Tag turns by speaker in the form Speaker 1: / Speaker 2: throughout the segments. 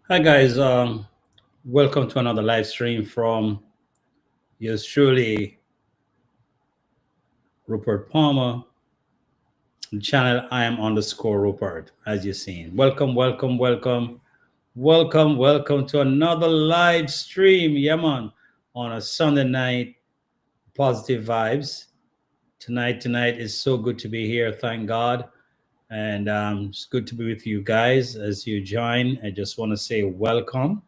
Speaker 1: Hi guys, welcome to another live stream from yours truly, Rupert Palmer, the channel I am underscore Rupert, as you've seen. Welcome to another live stream, yeah man, on a Sunday night, positive vibes. Tonight is so good to be here, thank God. And it's good to be with you guys as you join. I just want to say welcome.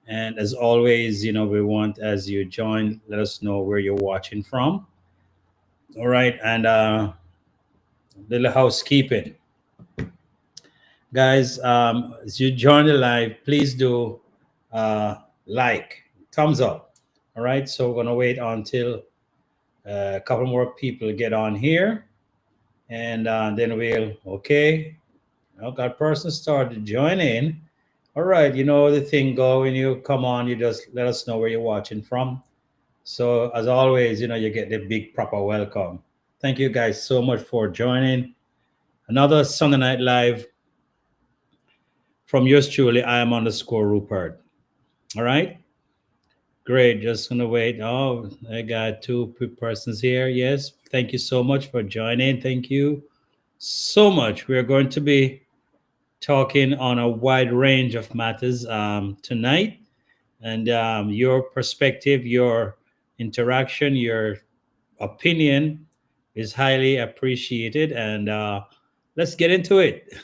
Speaker 1: And as always, we want as you join, let us know where you're watching from. All right. And little housekeeping. Guys, as you join the live, please do uh, like, thumbs up. All right. So we're going to wait until a couple more people get on here. And then okay. Got person started joining. All right. You know the thing go when you come on, you just let us know where you're watching from. So as always, you get the big proper welcome. Thank you guys so much for joining another Sunday Night Live from yours truly. I am underscore Rupert. All right, great. Just gonna wait. Oh, I got two persons here. Yes, thank you so much for joining. Thank you so much. We are going to be talking on a wide range of matters tonight, and your perspective, your interaction, your opinion is highly appreciated. And let's get into it.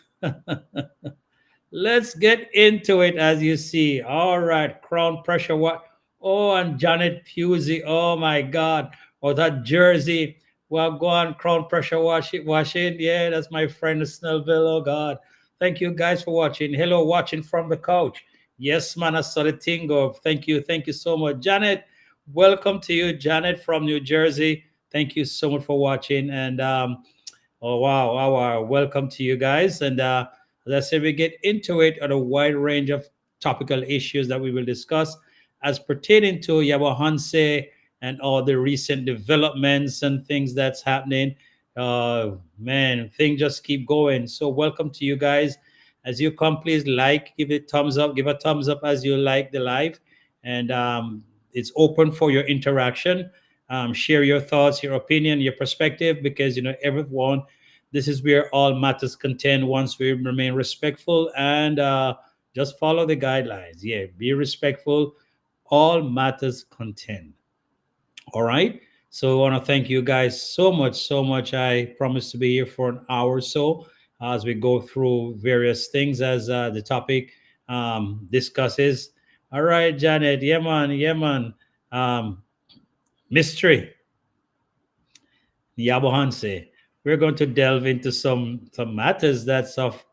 Speaker 1: Let's get into it as you see. All right, Crown Pressure. What? Oh, and Janet Pusey. Oh my God. Oh, that jersey. Well, go on, Crown Pressure. Wash it, wash it. Yeah, that's my friend Snellville. Oh God. Thank you guys for watching. Hello, watching from the couch. Yes, man, I saw the thing go. Thank you so much. Janet, welcome to you, Janet from New Jersey. Thank you so much for watching. And oh wow, welcome to you guys. And as I said, we get into it on a wide range of topical issues that we will discuss as pertaining to Nyabohanse and all the recent developments and things that's happening. Man, things just keep going. So welcome to you guys. As you come, please like, give it thumbs up, give a thumbs up as you like the live, and it's open for your interaction. Share your thoughts, your opinion, your perspective, because everyone. This is where all matters contend. Once we remain respectful and just follow the guidelines. Yeah, be respectful. All matters contend. All right. So I want to thank you guys so much, so much. I promise to be here for an hour or so as we go through various things as the topic discusses. All right, Janet. Yeah, man. Yeah, man. Um, mystery. Nyabohanse. We're going to delve into some matters that's of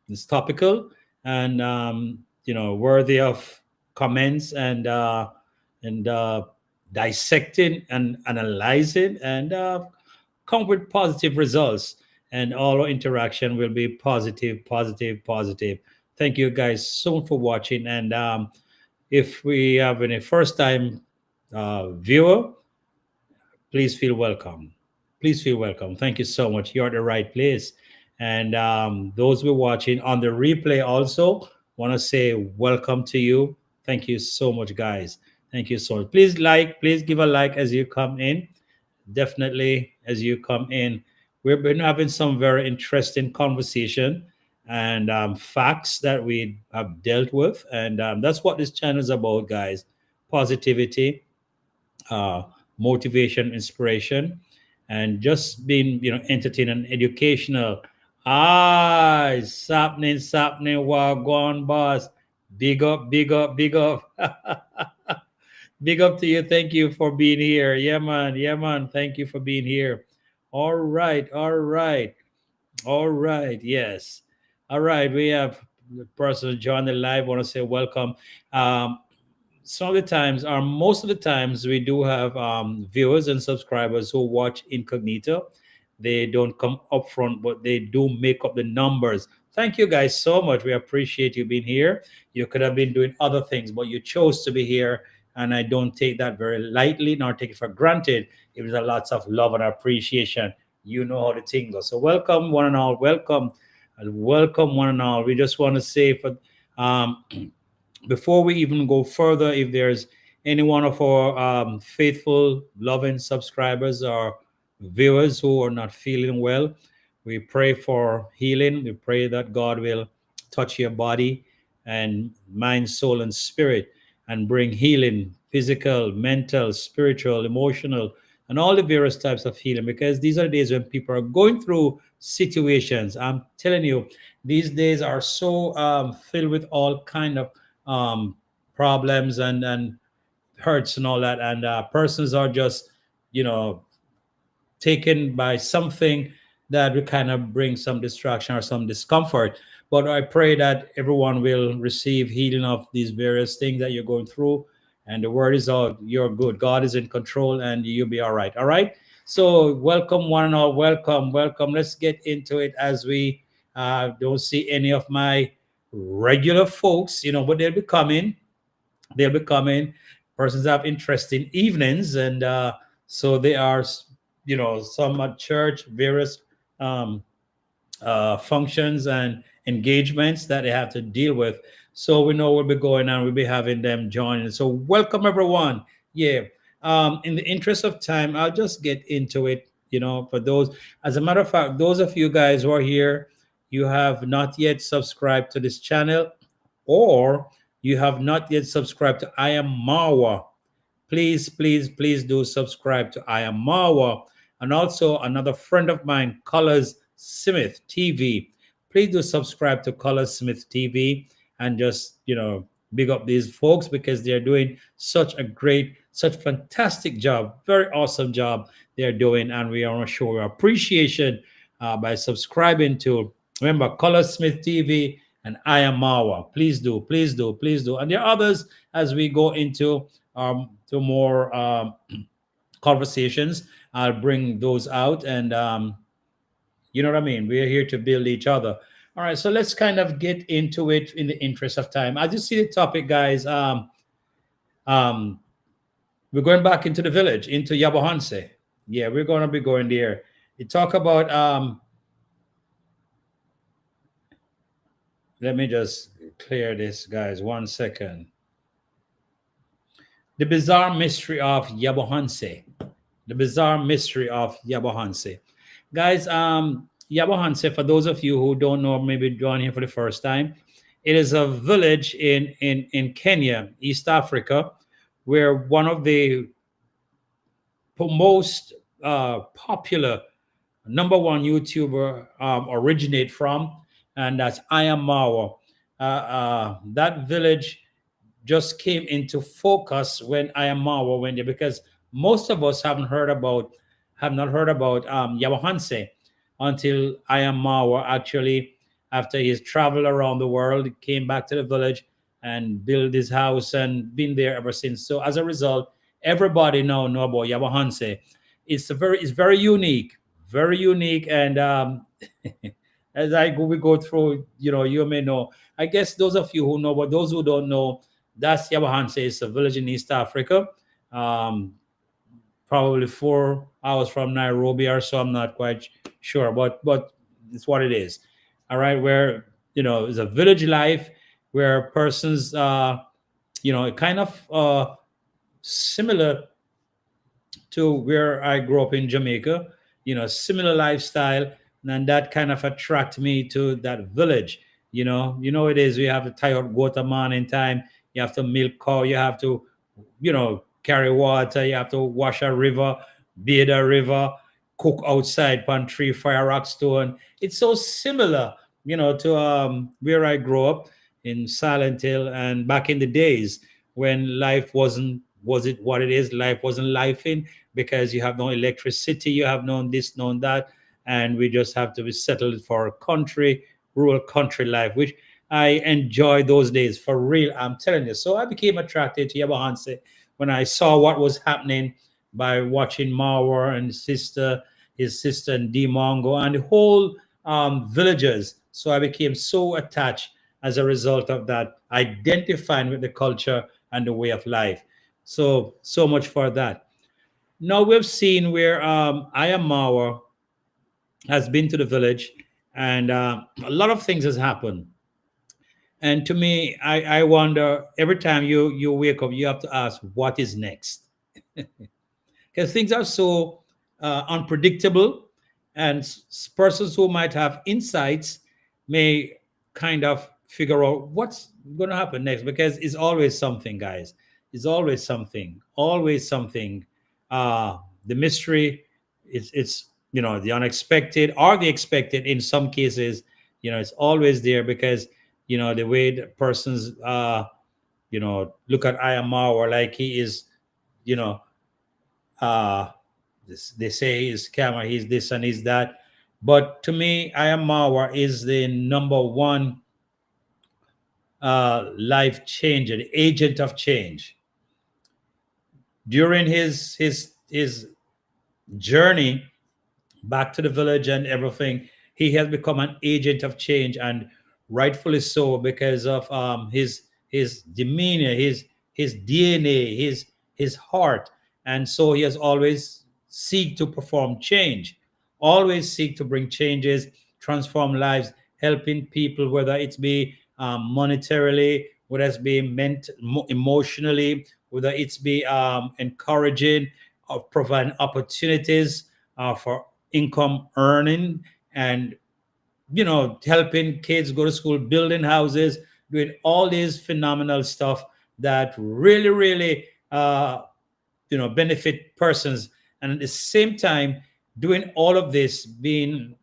Speaker 1: is topical and worthy of comments and dissecting and analyzing and come with positive results. And all our interaction will be positive, positive, positive. Thank you guys so much for watching. And if we have any first time viewer, please feel welcome. Please feel welcome. Thank you so much. You're at the right place. And those who are watching on the replay also want to say welcome to you. Thank you so much, guys. Thank you so much. Please give a like as you come in. Definitely as you come in. We've been having some very interesting conversation and facts that we have dealt with. And that's what this channel is about, guys. Positivity, uh, motivation, inspiration, and just being entertaining and educational. Ah, it's happening. Wagwan boss. Big up, big up, big up. Big up to you. Thank you for being here. Yeah, man. Yeah, man. Thank you for being here. All right. All right. All right. Yes. All right. We have the person who joined the live. Want to say welcome. Um, some of the times, or most of the times, we do have viewers and subscribers who watch incognito. They don't come up front, but they do make up the numbers. Thank you guys so much. We appreciate you being here. You could have been doing other things, but you chose to be here. And I don't take that very lightly, nor take it for granted. It was a lots of love and appreciation. You know how the thing goes. So welcome, one and all. Welcome, welcome, one and all. We just want to say for Um, Before we even go further, if there's any one of our faithful, loving subscribers or viewers who are not feeling well, we pray for healing. We pray that God will touch your body and mind, soul, and spirit and bring healing, physical, mental, spiritual, emotional, and all the various types of healing, because these are days when people are going through situations. I'm telling you, these days are so filled with all kind of um, problems and hurts and all that, and persons are just, you know, taken by something that will kind of bring some distraction or some discomfort. But I pray that everyone will receive healing of these various things that you're going through. And the word is out, you're good. God is in control and you'll be all right. All right. So, welcome, one and all. Welcome, welcome. Let's get into it as we don't see any of my regular folks, but they'll be coming. They'll be coming. Persons have interesting evenings, and so they are, some at church, various um, functions and engagements that they have to deal with. So we know we'll be going on. We'll be having them join. So welcome everyone. Yeah. In the interest of time, I'll just get into it. For those, as a matter of fact, those of you guys who are here, you have not yet subscribed to this channel, or you have not yet subscribed to I Am Marwa, please, please, please do subscribe to I Am Marwa. And also another friend of mine, Colors Smith TV. Please do subscribe to Colors Smith TV and just, big up these folks because they're doing such a great, such fantastic job, very awesome job they're doing. And we want to show our appreciation by subscribing to, remember, Colors Smith TV and I Am Marwa. Please do, please do, please do. And there are others as we go into to more conversations. I'll bring those out, and you know what I mean. We're here to build each other. All right, so let's kind of get into it in the interest of time. I just see the topic, guys. Um, we're going back into the village, into Nyabohanse. Yeah, we're going to be going there. You talk about. Let me just clear this, guys. 1 second. The bizarre mystery of Nyabohanse. The bizarre mystery of Nyabohanse. Guys, Nyabohanse, for those of you who don't know, maybe joining here for the first time, it is a village in Kenya, East Africa, where one of the most popular number one YouTuber originate from, and that's I Am Marwa. That village just came into focus when I Am Marwa went there, because most of us have not heard about Nyabohanse until I Am Marwa actually, after he's traveled around the world, he came back to the village and built his house and been there ever since. So as a result, everybody now know about Nyabohanse. It's very unique, very unique, and as we go through, you may know. I guess those of you who know, but those who don't know, that's Nyabohanse. It's a village in East Africa, um, probably 4 hours from Nairobi or so. I'm not quite sure, but it's what it is. All right, where it's a village life where persons, kind of similar to where I grew up in Jamaica, similar lifestyle, and that kind of attract me to that village. It is. We have to tie up goat a man in time. You have to milk cow. You have to, carry water. You have to wash a river, bathe a river, cook outside, pantry, fire rock stone. It's so similar, to where I grew up in Silent Hill, and back in the days when life was it what it is. Life wasn't life in, because you have no electricity, you have no this, no that, and we just have to be settled for country, rural country life, which I enjoy those days for real. I'm telling you. So I became attracted to Nyabohanse when I saw what was happening by watching Marwa and his sister and Mongo and the whole villagers. So I became so attached as a result of that, identifying with the culture and the way of life. So much for that. Now we've seen where Ayamawa has been to the village, and a lot of things has happened. And to me, I wonder every time you wake up, you have to ask, what is next? Because things are so unpredictable, and persons who might have insights may kind of figure out what's going to happen next, because it's always something, guys. It's always something. The mystery, it's the unexpected or the expected in some cases. It's always there, because the way the persons look at Ayamawa, like he is, you know uh they say he's camera, he's this and he's that. But to me, Ayamawa is the number one life changer, the agent of change. During his journey back to the village and everything, he has become an agent of change, and rightfully so, because of his demeanor, his DNA, his heart. And so he has always seek to perform change, always seek to bring changes, transform lives, helping people, whether it's be monetarily, whether it's be emotionally, whether it's be encouraging or providing opportunities for income earning, and helping kids go to school, building houses, doing all these phenomenal stuff that really really benefit persons. And at the same time, doing all of this, being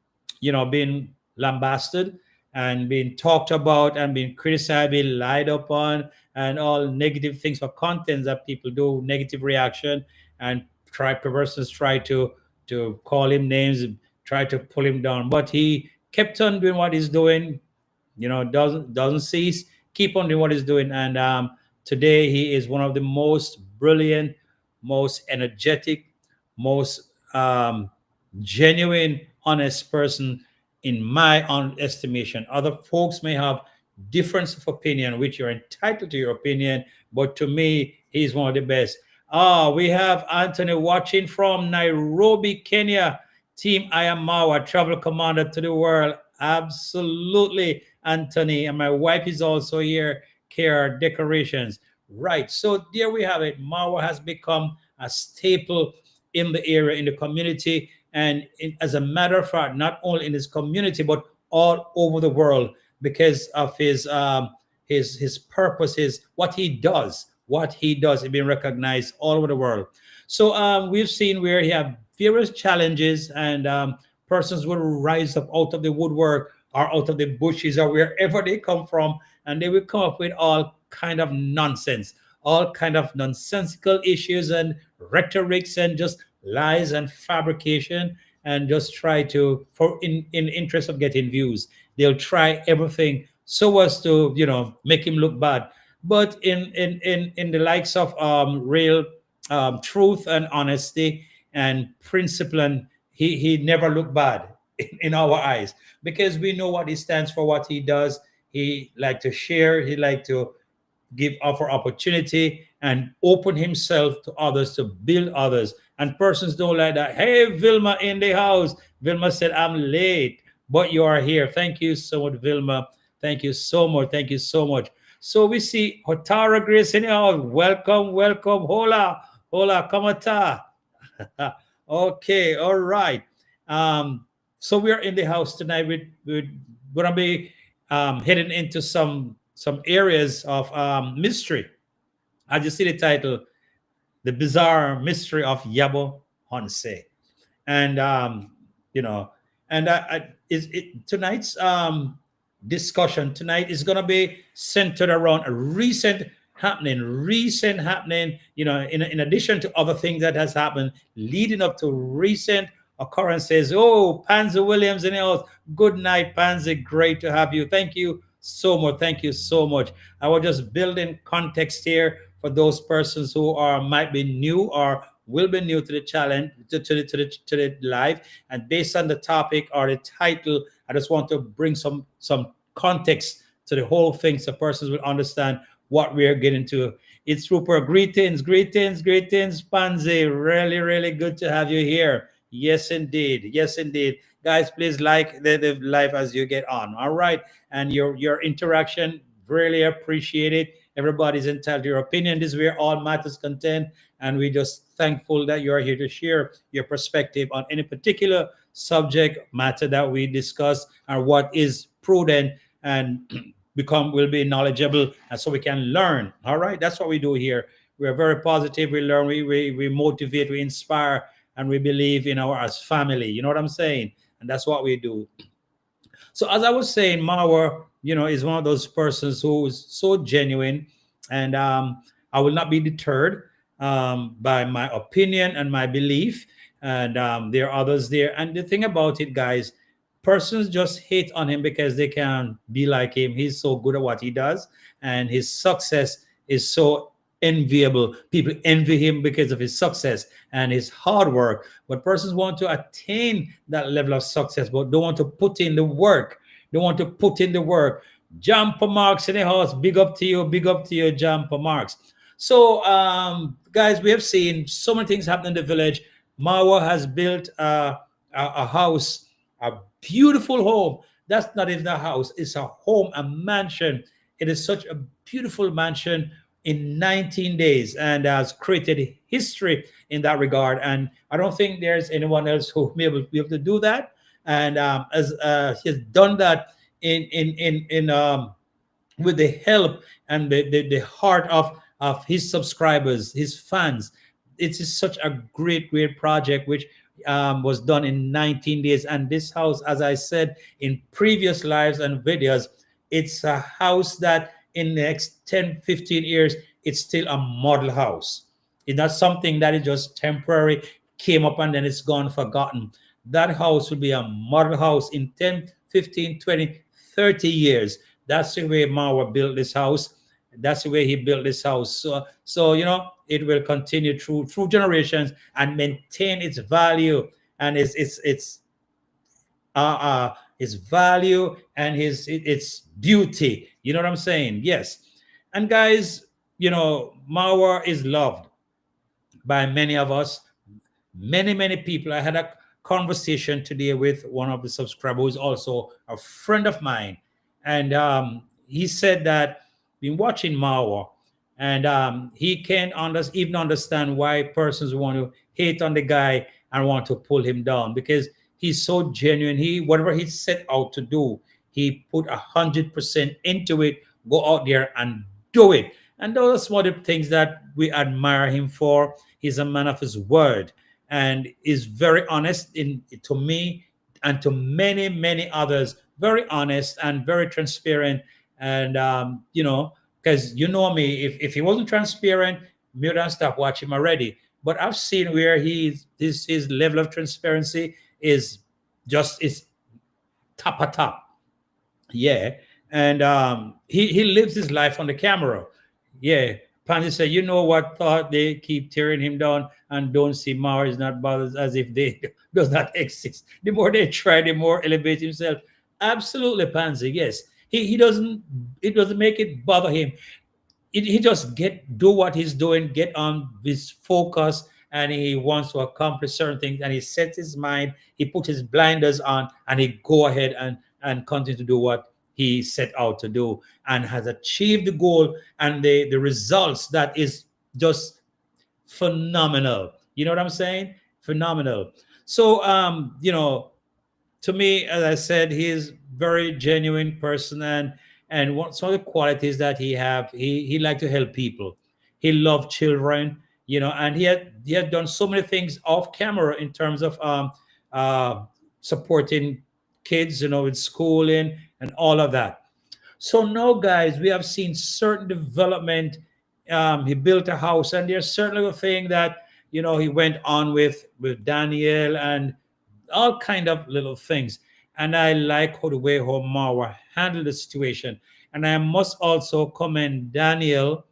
Speaker 1: lambasted and being talked about and being criticized, being lied upon, and all negative things for contents that people do, negative reaction, and persons try to call him names, try to pull him down, but he kept on doing what he's doing, doesn't cease, keep on doing what he's doing. And today he is one of the most brilliant, most energetic, most genuine, honest person in my own estimation. Other folks may have difference of opinion, which you're entitled to your opinion, but to me, he's one of the best. We have Anthony watching from Nairobi, Kenya. Team Ayamawa, travel commander to the world. Absolutely, Anthony. And my wife is also here, care decorations. Right. So there we have it. Mawa has become a staple in the area, in the community. And as a matter of fact, not only in his community, but all over the world, because of his purpose, his what he does, is being recognized all over the world. So we've seen where he have various challenges, and persons will rise up out of the woodwork or out of the bushes or wherever they come from, and they will come up with all kind of nonsense, all kind of nonsensical issues and rhetorics and just lies and fabrication, and just try to, for in interest of getting views, they'll try everything so as to make him look bad. But in the likes of real truth and honesty and principle, and he never looked bad in our eyes, because we know what he stands for, what he does. He like to share, he like to give, offer opportunity, and open himself to others, to build others. And persons don't like that. Hey, Vilma in the house. Vilma said, I'm late, but you are here. Thank you so much, Vilma. Thank you so much. Thank you so much. So we see Hotara Grace in the house. Welcome, welcome. Hola, hola, kamata. Okay, all right. So we're in the house tonight. We're gonna be heading into some areas of mystery. As you see the title, The Bizarre Mystery of Yabo Honse. And you know, and tonight's discussion tonight is going to be centered around a recent happening. In addition to other things that has happened leading up to recent occurrences. Oh, Pansy Williams in the house. Good night, Pansy. Great to have you. Thank you so much. Thank you so much. I was just building context here for those persons who are might be new or will be new to the challenge, to the live. And based on the topic or the title, I just want to bring some context to the whole thing, so persons will understand what we are getting to. It's Rupert. Greetings, greetings, greetings, Pansy. Really, really good to have you here. Yes, indeed. Yes, indeed. Guys, please like the live as you get on. All right. And your interaction, Really appreciate it. Everybody's entitled to your opinion. This is where all matters content, and we're just thankful that you are here to share your perspective on any particular subject matter that we discuss and what is prudent and become will be knowledgeable, and so we can learn. All right, that's what we do here. We are very positive. We learn. We motivate. We inspire, and we believe in our as family. You know what I'm saying? And that's what we do. So as I was saying, Mauer, is one of those persons who is so genuine, and I will not be deterred by my opinion and my belief. And there are others there. And the thing about it, guys, persons just hate on him because they can be like him. He's so good at what he does, and his success is so enviable. People envy him because of his success and his hard work. But persons want to attain that level of success, but don't want to put in the work. They want to put in the work. Jumper Marks in the house. Big up to you, Jumper Marks. So, guys, we have seen so many things happen in the village. Marwa has built a house, a beautiful home. That's not even a house, it's a home, a mansion. It is such a beautiful mansion in 19 days and has created history in that regard. And I don't think there's anyone else who may be able to do that. And as he has done that in with the help and the heart of his subscribers, his fans. It is such a great project which was done in 19 days. And this house, as I said in previous lives and videos, it's a house that in the next 10, 15 years, it's still a model house. It's not something that is just temporary, came up and then it's gone forgotten. That house will be a model house in 10, 15, 20, 30 years. That's the way Marwa built this house. That's the way he built this house. So it will continue through generations and maintain its value and its value and its beauty. You know what I'm saying? Yes. And guys, Marwa is loved by many of us, many people. I had a conversation today with one of the subscribers who is also a friend of mine, and he said that been watching Marwa, and he can't even understand why persons want to hate on the guy and want to pull him down because he's so genuine. He whatever he set out to do, he put 100% into it. Go out there and do it, and those are one of the things that we admire him for. He's a man of his word and is very honest in to me and to many others. Very honest and very transparent. And because me, if he wasn't transparent, me would have stopped watching him already. But I've seen where his level of transparency is just is top of top. Yeah. And he lives his life on the camera. Yeah. Pansy said, you know what thought they keep tearing him down and don't see Mars not bothered as if they does not exist. The more they try, the more elevate himself. Absolutely, Pansy. Yes. He doesn't it doesn't make it bother him. He just do what he's doing, get on his focus, and he wants to accomplish certain things, and he sets his mind, he put his blinders on, and he go ahead and continue to do what he set out to do, and has achieved the goal and the results that is just phenomenal. You know what I'm saying? Phenomenal. So to me, as I said, he's very genuine person, and what some of the qualities that he liked to help people. He loved children, and he had done so many things off camera in terms of uh, supporting kids, with schooling and all of that. So now, guys, we have seen certain development. He built a house, and there's certainly a thing that he went on with Daniel and all kind of little things. And I like how the way how Marwa handled the situation. And I must also commend Daniel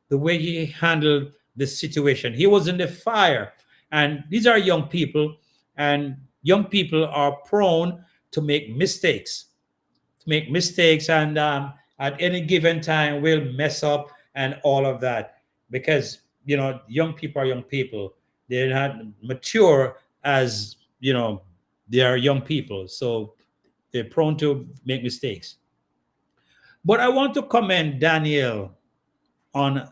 Speaker 1: the way he handled the situation. He was in the fire, and these are young people, and young people are prone to make mistakes, and at any given time will mess up and all of that because young people are young people. They're not mature as they are young people, so they're prone to make mistakes. But I want to commend Daniel on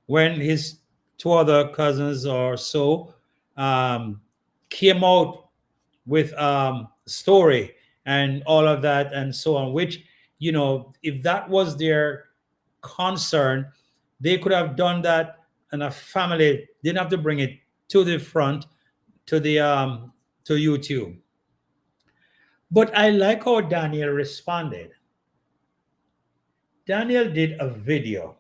Speaker 1: when his two other cousins or so um, came out with story and all of that and so on, which, if that was their concern, they could have done that in a family, didn't have to bring it to the front, to the to YouTube. But I like how Daniel responded. Daniel did a video,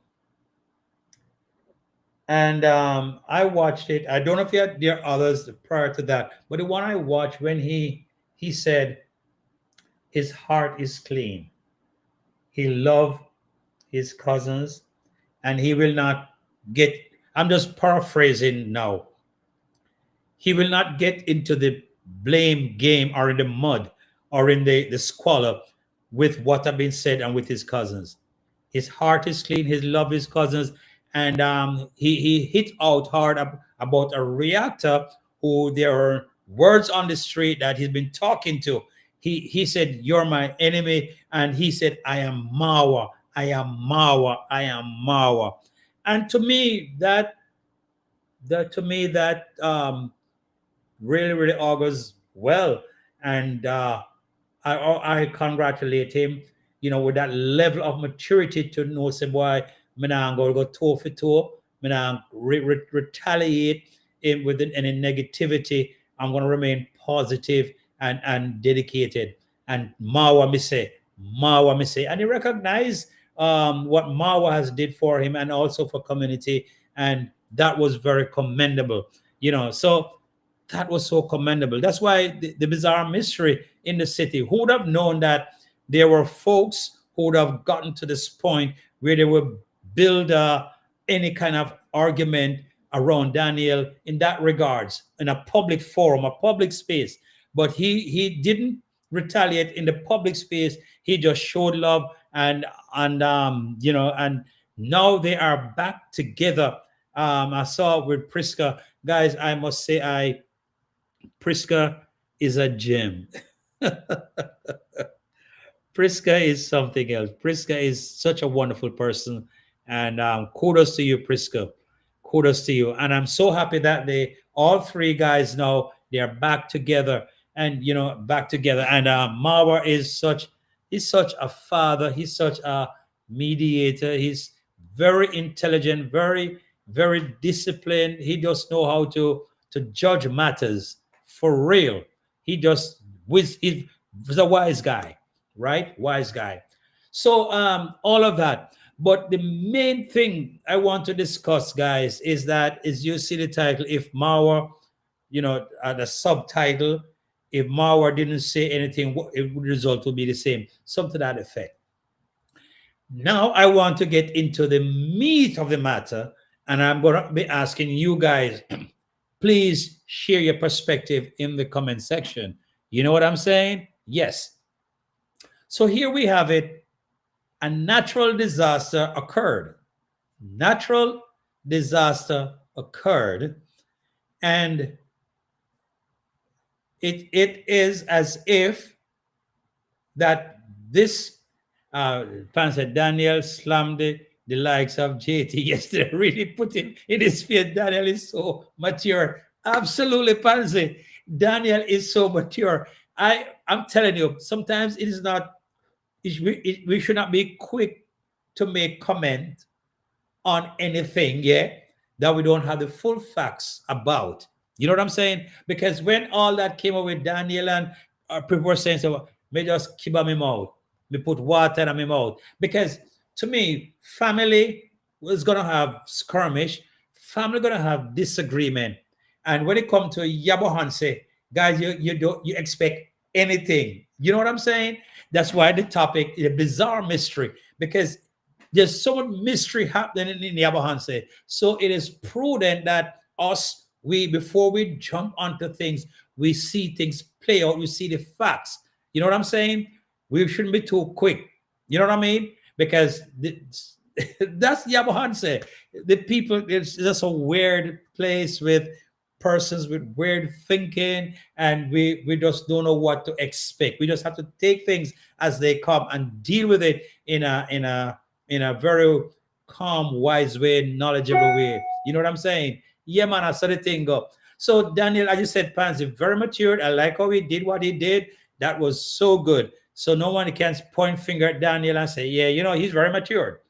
Speaker 1: and I watched it. I don't know if there are others prior to that, but the one I watched, when he said his heart is clean, he loved his cousins, and he will not get. I'm just paraphrasing now. He will not get into the blame game or in the mud or in the squalor with what have been said and with his cousins. His heart is clean. His love his cousins, and he hit out hard about a reactor who there are words on the street that he's been talking to. He said, "You're my enemy," and he said, "I am Mawa. I am Mawa. I am Mawa." And to me that really really augurs well, and I congratulate him, with that level of maturity to know, say, boy, me nah go toe for toe, me nah retaliate with any negativity. I'm going to remain positive and dedicated. And Mawa me say, and he recognized what Mawa has did for him and also for community, and that was very commendable. So that was so commendable. That's why the bizarre mystery in the city. Who would have known that there were folks who would have gotten to this point where they would build any kind of argument around Daniel in that regards, in a public forum, a public space. But he didn't retaliate in the public space. He just showed love, and now they are back together. I saw with Priska, guys. I must say, Priska is a gem. Priska is something else. Priska is such a wonderful person, and kudos to you, Priska. Kudos to you, and I'm so happy that they all three guys now they are back together, and back together. And Marwa he's such a father. He's such a mediator. He's very intelligent, very very disciplined. He just know how to judge matters for real. He just he's a wise guy, right? Wise guy. So all of that. But the main thing I want to discuss, guys, is that is you see the title. If Marwa, the subtitle, if Marwa didn't say anything, the result will be the same. Something to that effect. Now I want to get into the meat of the matter, and I'm going to be asking you guys, please share your perspective in the comment section. You know what I'm saying? Yes. So here we have it. A natural disaster occurred. Natural disaster occurred. And it is as if that this fan said Daniel slammed the likes of JT yesterday. Really put him in his face. Daniel is so mature. Absolutely, Pansy. Daniel is so mature. I'm telling you, sometimes it is not. We should not be quick to make comment on anything, yeah, that we don't have the full facts about. You know what I'm saying? Because when all that came up with Daniel and people were saying, so me just keep on my mouth, me put water in my mouth. Because to me, family is gonna have skirmish, family gonna have disagreement. And when it comes to Nyabohanse, guys, you expect anything. You know what I'm saying? That's why the topic is a bizarre mystery, because there's so much mystery happening in Nyabohanse. So it is prudent that we before we jump onto things, we see things play out, we see the facts. You know what I'm saying? We shouldn't be too quick. You know what I mean? Because that's Nyabohanse. The people, it's just a weird place with persons with weird thinking, and we just don't know what to expect. We just have to take things as they come and deal with it in a very calm, wise way, knowledgeable way. You know what I'm saying? Yeah, man, I saw the thing go. So Daniel, as you said, Pansy, very matured. I like how he did what he did. That was so good. So no one can point finger at Daniel and say, yeah, he's very matured.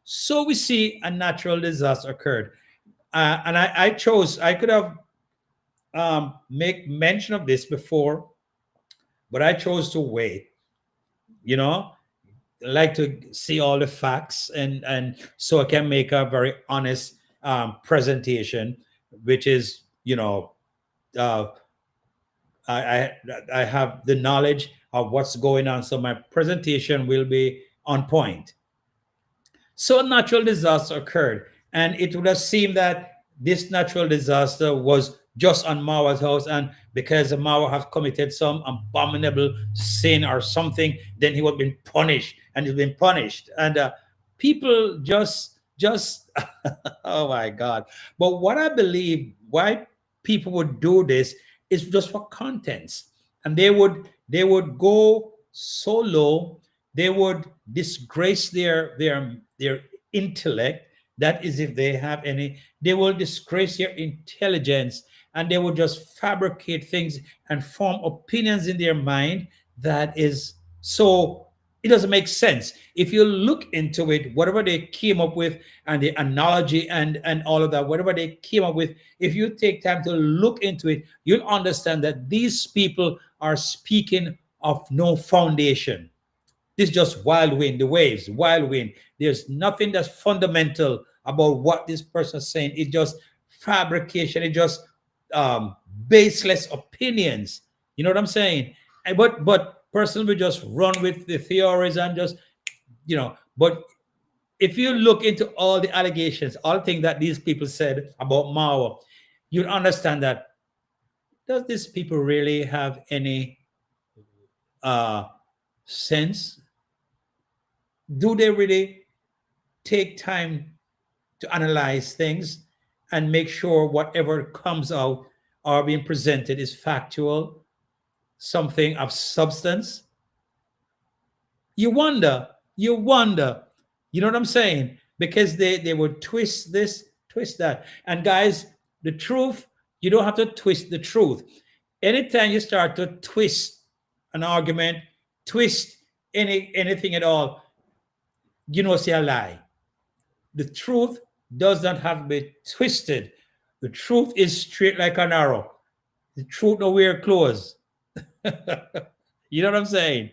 Speaker 1: So we see a natural disaster occurred. And I chose, I could have make mention of this before, but I chose to wait. You know, like to see all the facts, and so I can make a very honest presentation, which is, uh, I I have the knowledge of what's going on, so my presentation will be on point. So a natural disaster occurred, and it would have seemed that this natural disaster was just on Mawa's house, and because Mawa have committed some abominable sin or something, then he would have been punished, and he's been punished, and people just oh my God! But what I believe why people would do this is just for contents, and they would go so low, they would disgrace their intellect. That is, if they have any, they will disgrace their intelligence, and they will just fabricate things and form opinions in their mind that is so, it doesn't make sense. If you look into it, whatever they came up with, and the analogy and all of that, whatever they came up with, if you take time to look into it, you'll understand that these people are speaking of no foundation. This is just wild wind, the waves, wild wind. There's nothing that's fundamental about what this person is saying. It's just fabrication. It's just baseless opinions. You know what I'm saying? But person will just run with the theories and just, But if you look into all the allegations, all things that these people said about Mao, you'll understand that, does these people really have any uh, sense? Do they really take time to analyze things and make sure whatever comes out or being presented is factual, something of substance? You wonder, you know what I'm saying? Because they would twist this, twist that. And guys, the truth, you don't have to twist the truth. Anytime you start to twist an argument, twist anything at all, say a lie. The truth does not have to be twisted. The truth is straight like an arrow. The truth nowhere close. You know what I'm saying?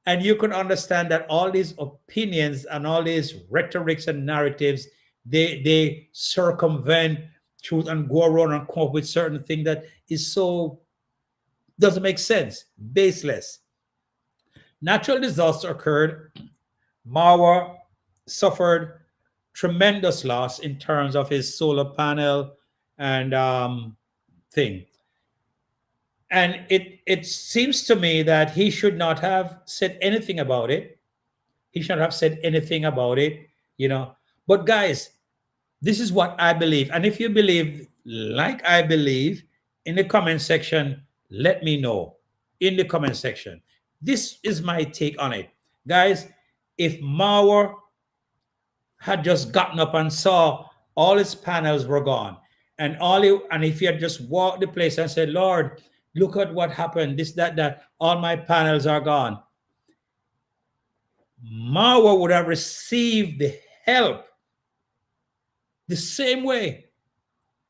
Speaker 1: And you can understand that all these opinions and all these rhetorics and narratives, they circumvent truth and go around and come up with certain thing that is so, doesn't make sense, baseless. Natural disaster occurred. Marwa suffered tremendous loss in terms of his solar panel and thing. And it seems to me that he should not have said anything about it. He should not have said anything about it. But guys, this is what I believe. And if you believe like I believe, in the comment section, let me know. In the comment section. This is my take on it. Guys, if Mauer had just gotten up and saw all his panels were gone, and if he had just walked the place and said, Lord, look at what happened, this, that, all my panels are gone, Mauer would have received the help the same way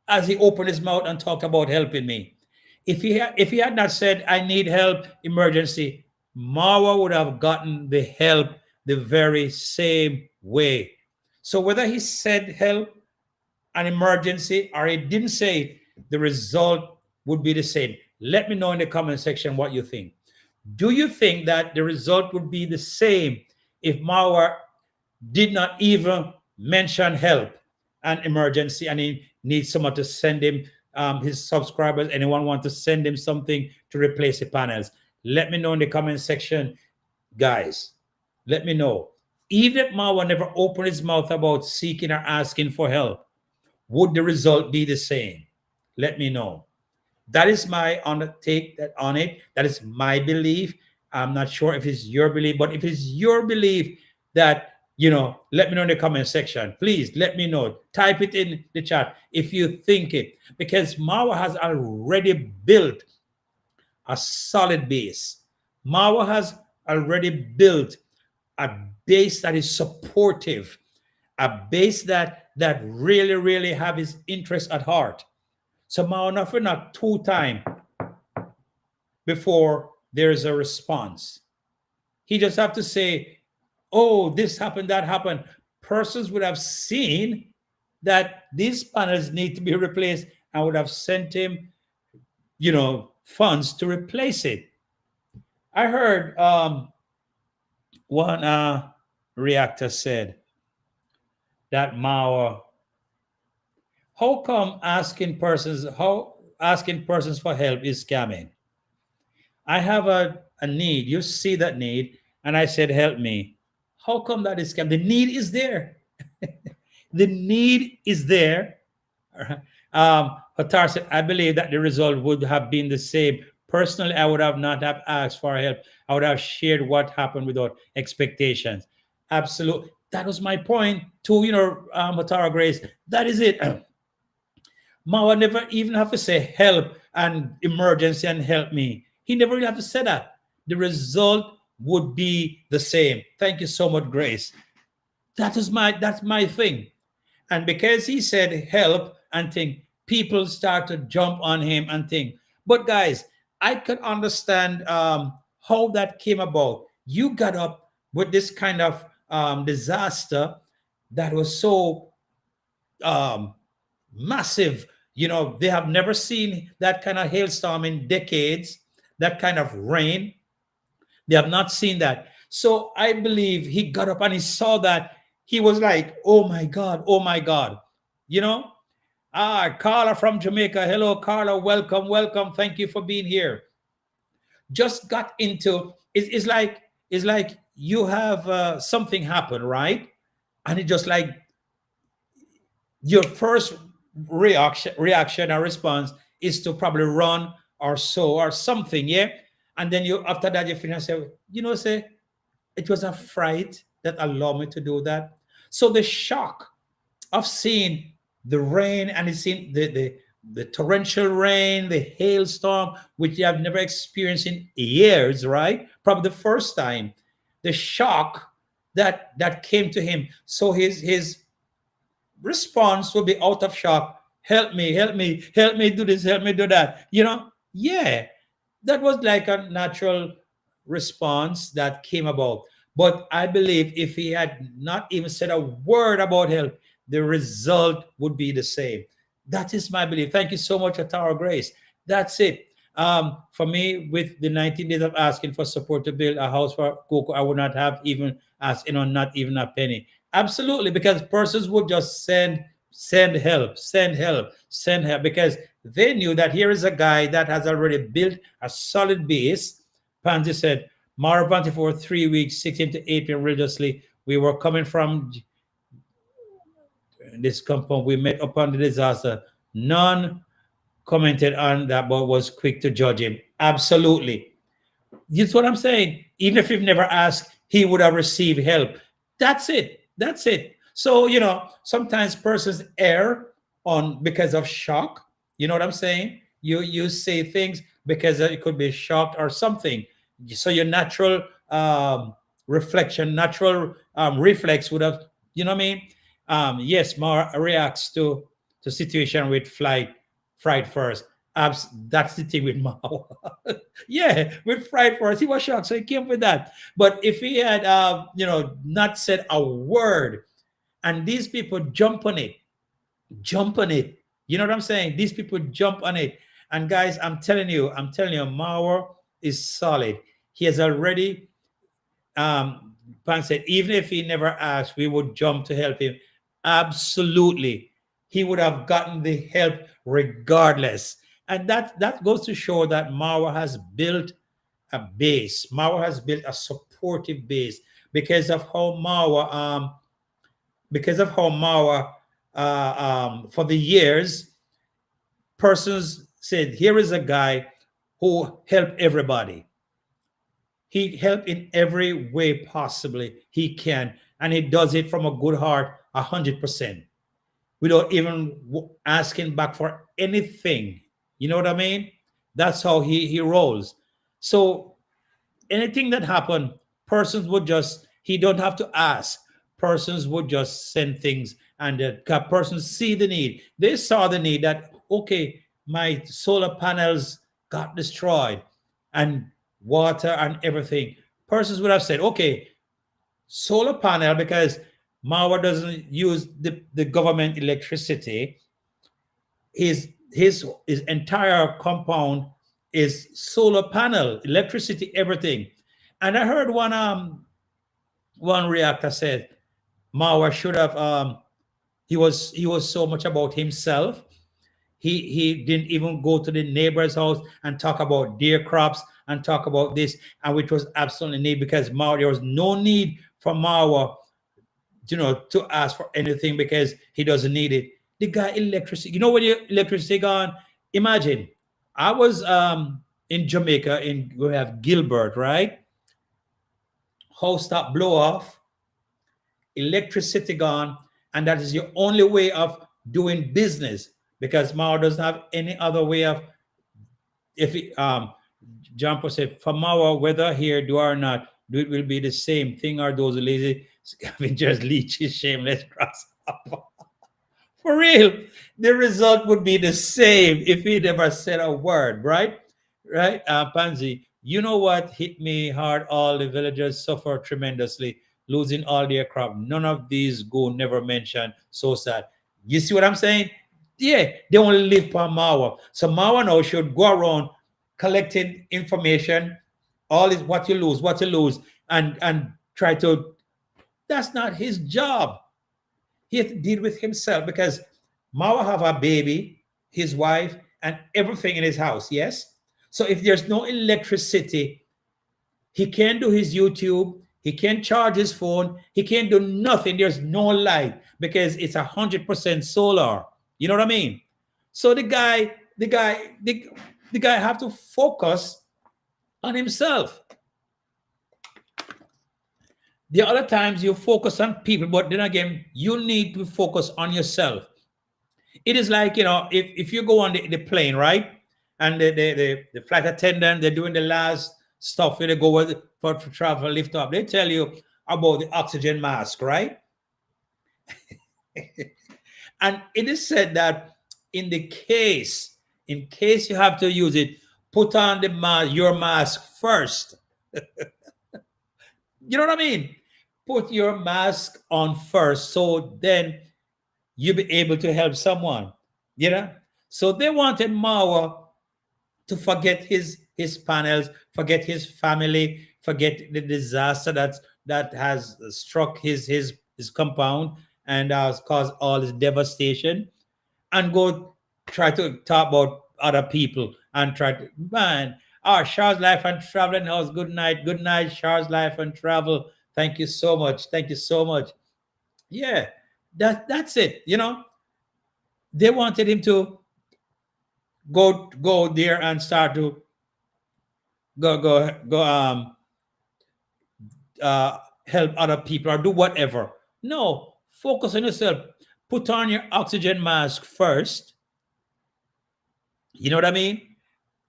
Speaker 1: as he opened his mouth and talked about helping me. If he had not said, I need help, emergency, Mauer would have gotten the help the very same way. So whether he said help, an emergency, or he didn't say it, the result would be the same. Let me know in the comment section what you think. Do you think that the result would be the same if Mauer did not even mention help and emergency, and he needs someone to send him his subscribers, anyone want to send him something to replace the panels? Let me know in the comment section, guys. Let me know. Even if Mauer never opened his mouth about seeking or asking for help, would the result be the same? let me know. That is my on the take that on it. That is my belief. I'm not sure if it's your belief, but if it's your belief, that let me know in the comment section. Please let me know. Type it in the chat if you think it, because Marwa has already built a solid base. Marwa has already built a base that is supportive, a base that really, really have his interest at heart. So Marwa not two time before there is a response. He just have to say, "Oh, this happened, that happened." Persons would have seen that these panels need to be replaced and would have sent him, funds to replace it. I heard one reactor said that Mao, how asking persons for help is scamming. I have a need. You see that need, and I said, "Help me." How come that is scam? The need is there. The need is there. Hatar said, "I believe that the result would have been the same. Personally, I would have not have asked for help. I would have shared what happened without expectations." Absolutely. That was my point to, Hatara Grace. That is it. Mawa never even have to say help and emergency and help me. He never really have to say that. The result would be the same. Thank you so much, Grace. That's my thing. And because he said help and think, people start to jump on him and think. But guys, I could understand how that came about. You got up with this kind of disaster that was so um, massive. They have never seen that kind of hailstorm in decades, that kind of rain. They have not seen that. So I believe he got up and he saw that. He was like, "Oh my God, oh my God." You know? Carla from Jamaica. Hello, Carla. Welcome, welcome. Thank you for being here. Just got into it's like you have something happen, right? And it just like your first reaction or response is to probably run or so or something, yeah. And then you after that you finish say, say it was a fright that allowed me to do that. So the shock of seeing the rain and it's seeing the torrential rain, the hailstorm, which you have never experienced in years, right? Probably the first time. The shock that came to him. So his response will be out of shock. "Help me, help me, help me do this, help me do that." Yeah, that was like a natural response that came about. But I believe if he had not even said a word about help, the result would be the same. That is my belief. Thank you so much, Atara Grace. That's it. For me, with the 19 days of asking for support to build a house for Coco, I would not have even asked, not even a penny. Absolutely, because persons would just send help, send help, send help, because they knew that here is a guy that has already built a solid base. Pansy said, "Mara Pansy for 3 weeks, 16 to 18 religiously. We were coming from this compound. We met upon the disaster. None commented on that, but was quick to judge him." Absolutely. That's what I'm saying. Even if you've never asked, he would have received help. That's it. That's it. So, sometimes persons err on because of shock. You know what I'm saying? You say things because it could be shocked or something. So your natural reflection, natural reflex would have, you know what I mean? Yes, more reacts to situation with fright first. That's the thing with Mao. Yeah, with fright first, he was shocked, so he came with that. But if he had, not said a word, and these people jump on it. You know what I'm saying? These people jump on it. And guys, I'm telling you, Mao is solid. He has already Pan said, even if he never asked, we would jump to help him. Absolutely. He would have gotten the help regardless. And that goes to show that Marwa has built a base. Marwa has built a supportive base because of how Marwa for the years, persons said, here is a guy who helped everybody. He helped in every way possibly he can, and he does it from a good heart, 100%, without even asking back for anything. You know what I mean? That's how he rolls. So anything that happened, persons would just, he don't have to ask. Persons would just send things, and the persons see the need. They saw the need that, okay, my solar panels got destroyed and water and everything. Persons would have said, okay, solar panel, because Mawa doesn't use the government electricity. His entire compound is solar panel, electricity, everything. And I heard one reactor said Mauer should have he was so much about himself. He didn't even go to the neighbor's house and talk about their crops and talk about this, and which was absolutely need, because Mauer, there was no need for Mauer, to ask for anything, because he doesn't need it. The guy electricity, when your electricity gone, imagine. I was in Jamaica, we have Gilbert, right? House stop blow off, electricity gone, and that is your only way of doing business, because Mao doesn't have any other way of, if it, John Paul said, for Mao, whether here do or not, do it will be the same thing, or those lazy scavengers, leeches, shameless grasshopper. For real, the result would be the same if he never said a word, right? Right, Pansy. You know what hit me hard? All the villagers suffer tremendously, losing all their crop. None of these go never mentioned. So sad. You see what I'm saying? Yeah, they only live per Mawa. So Mawa now should go around collecting information, all is what you lose, and try to. That's not his job. He has to deal with himself, because Mawa have a baby, his wife, and everything in his house. Yes. So if there's no electricity, he can't do his YouTube. He can't charge his phone. He can't do nothing. There's no light, because it's 100% solar. You know what I mean? So the guy have to focus on himself. The other times you focus on people, but then again, you need to focus on yourself. It is like, if you go on the plane, right? And the flight attendant, they're doing the last stuff where they go for travel, lift up. They tell you about the oxygen mask, right? And it is said that in case you have to use it, put on your mask first. You know what I mean? Put your mask on first, so then you'll be able to help someone. So they wanted Mawa to forget his panels, forget his family, forget the disaster that has struck his compound and has caused all this devastation, and go try to talk about other people and try to, man, Charles Life and Travel House, good night, Charles Life and Travel. Thank you so much. Thank you so much. Yeah, that's it. They wanted him to go there and start to go help other people or do whatever. No, focus on yourself. Put on your oxygen mask first. You know what I mean?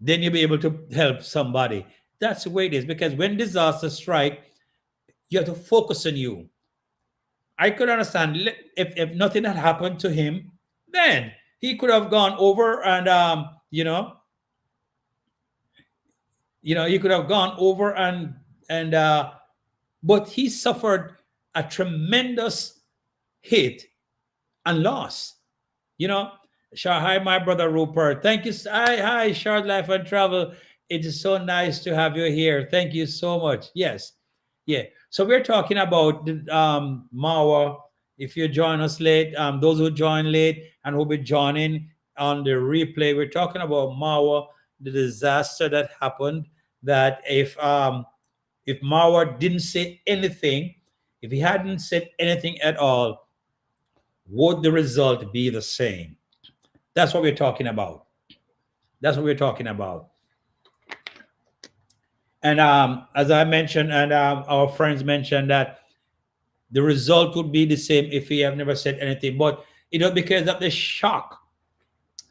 Speaker 1: Then you'll be able to help somebody. That's the way it is. Because when disasters strike, you have to focus on you. I could understand if nothing had happened to him, then he could have gone over and he could have gone over and but he suffered a tremendous hit and loss. You know, hi, my brother Rupert. Thank you. Hi, Short Life and Travel. It is so nice to have you here. Thank you so much. Yes, yeah. So we're talking about the Mawa. If you join us late, those who join late and will be joining on the replay, we're talking about Mawa, the disaster that happened. That if Mawa didn't say anything, if he hadn't said anything at all, would the result be the same? That's what we're talking about. That's what we're talking about. And as I mentioned, and our friends mentioned that the result would be the same if he have never said anything. But because of the shock,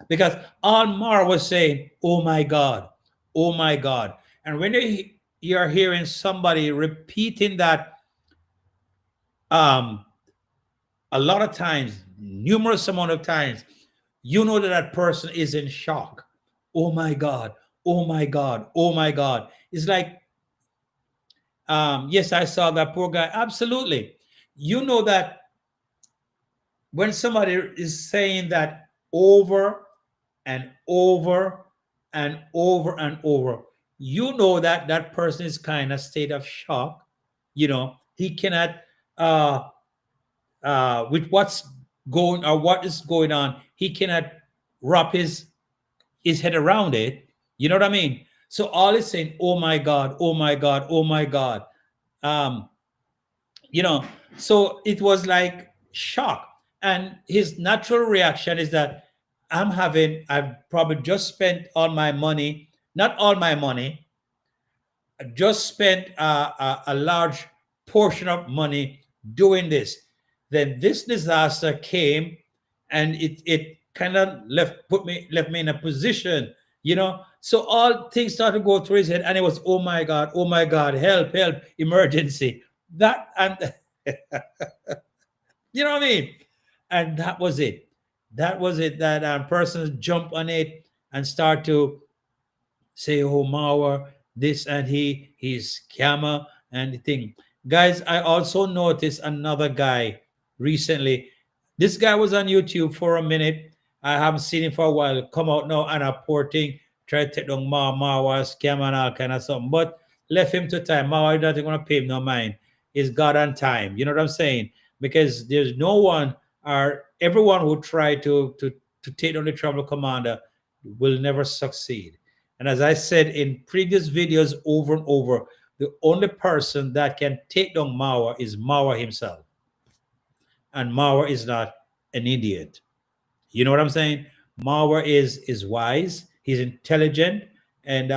Speaker 1: because all Mar was saying, "Oh my God, oh my God," and when you're hearing somebody repeating that um, a lot of times, numerous amount of times, you know that that person is in shock. Oh my God, oh my God, oh my God. It's like, yes, I saw that poor guy. Absolutely. You know that when somebody is saying that over and over and over and over, you know that that person is kind of state of shock. He cannot, uh, with what's going or what is going on, he cannot wrap his head around it. You know what I mean? So all is saying, "Oh my God, oh my God, oh my God." Um, you know so it was like shock, and his natural reaction is that I've probably just spent all my money, not all my money, just spent a large portion of money doing this. Then this disaster came, and it kind of left me in a position, so all things started to go through his head, and it was, oh my God, help, help, emergency. That and you know what I mean? And that was it. That was it. That person jump on it and start to say, "Oh, Mauer, this and he's scammer and the thing." Guys, I also noticed another guy recently. This guy was on YouTube for a minute. I haven't seen him for a while. Come out now and a poor thing. Try to take down Mauer, scam and all kind of something. But left him to time. Mauer not gonna pay him no mind. It's God on time. You know what I'm saying? Because there's no one or everyone who try to take down the travel commander will never succeed. And as I said in previous videos over and over, the only person that can take down Mauer is Mauer himself. And Mauer is not an idiot. You know what I'm saying? Mauer is wise, he's intelligent, and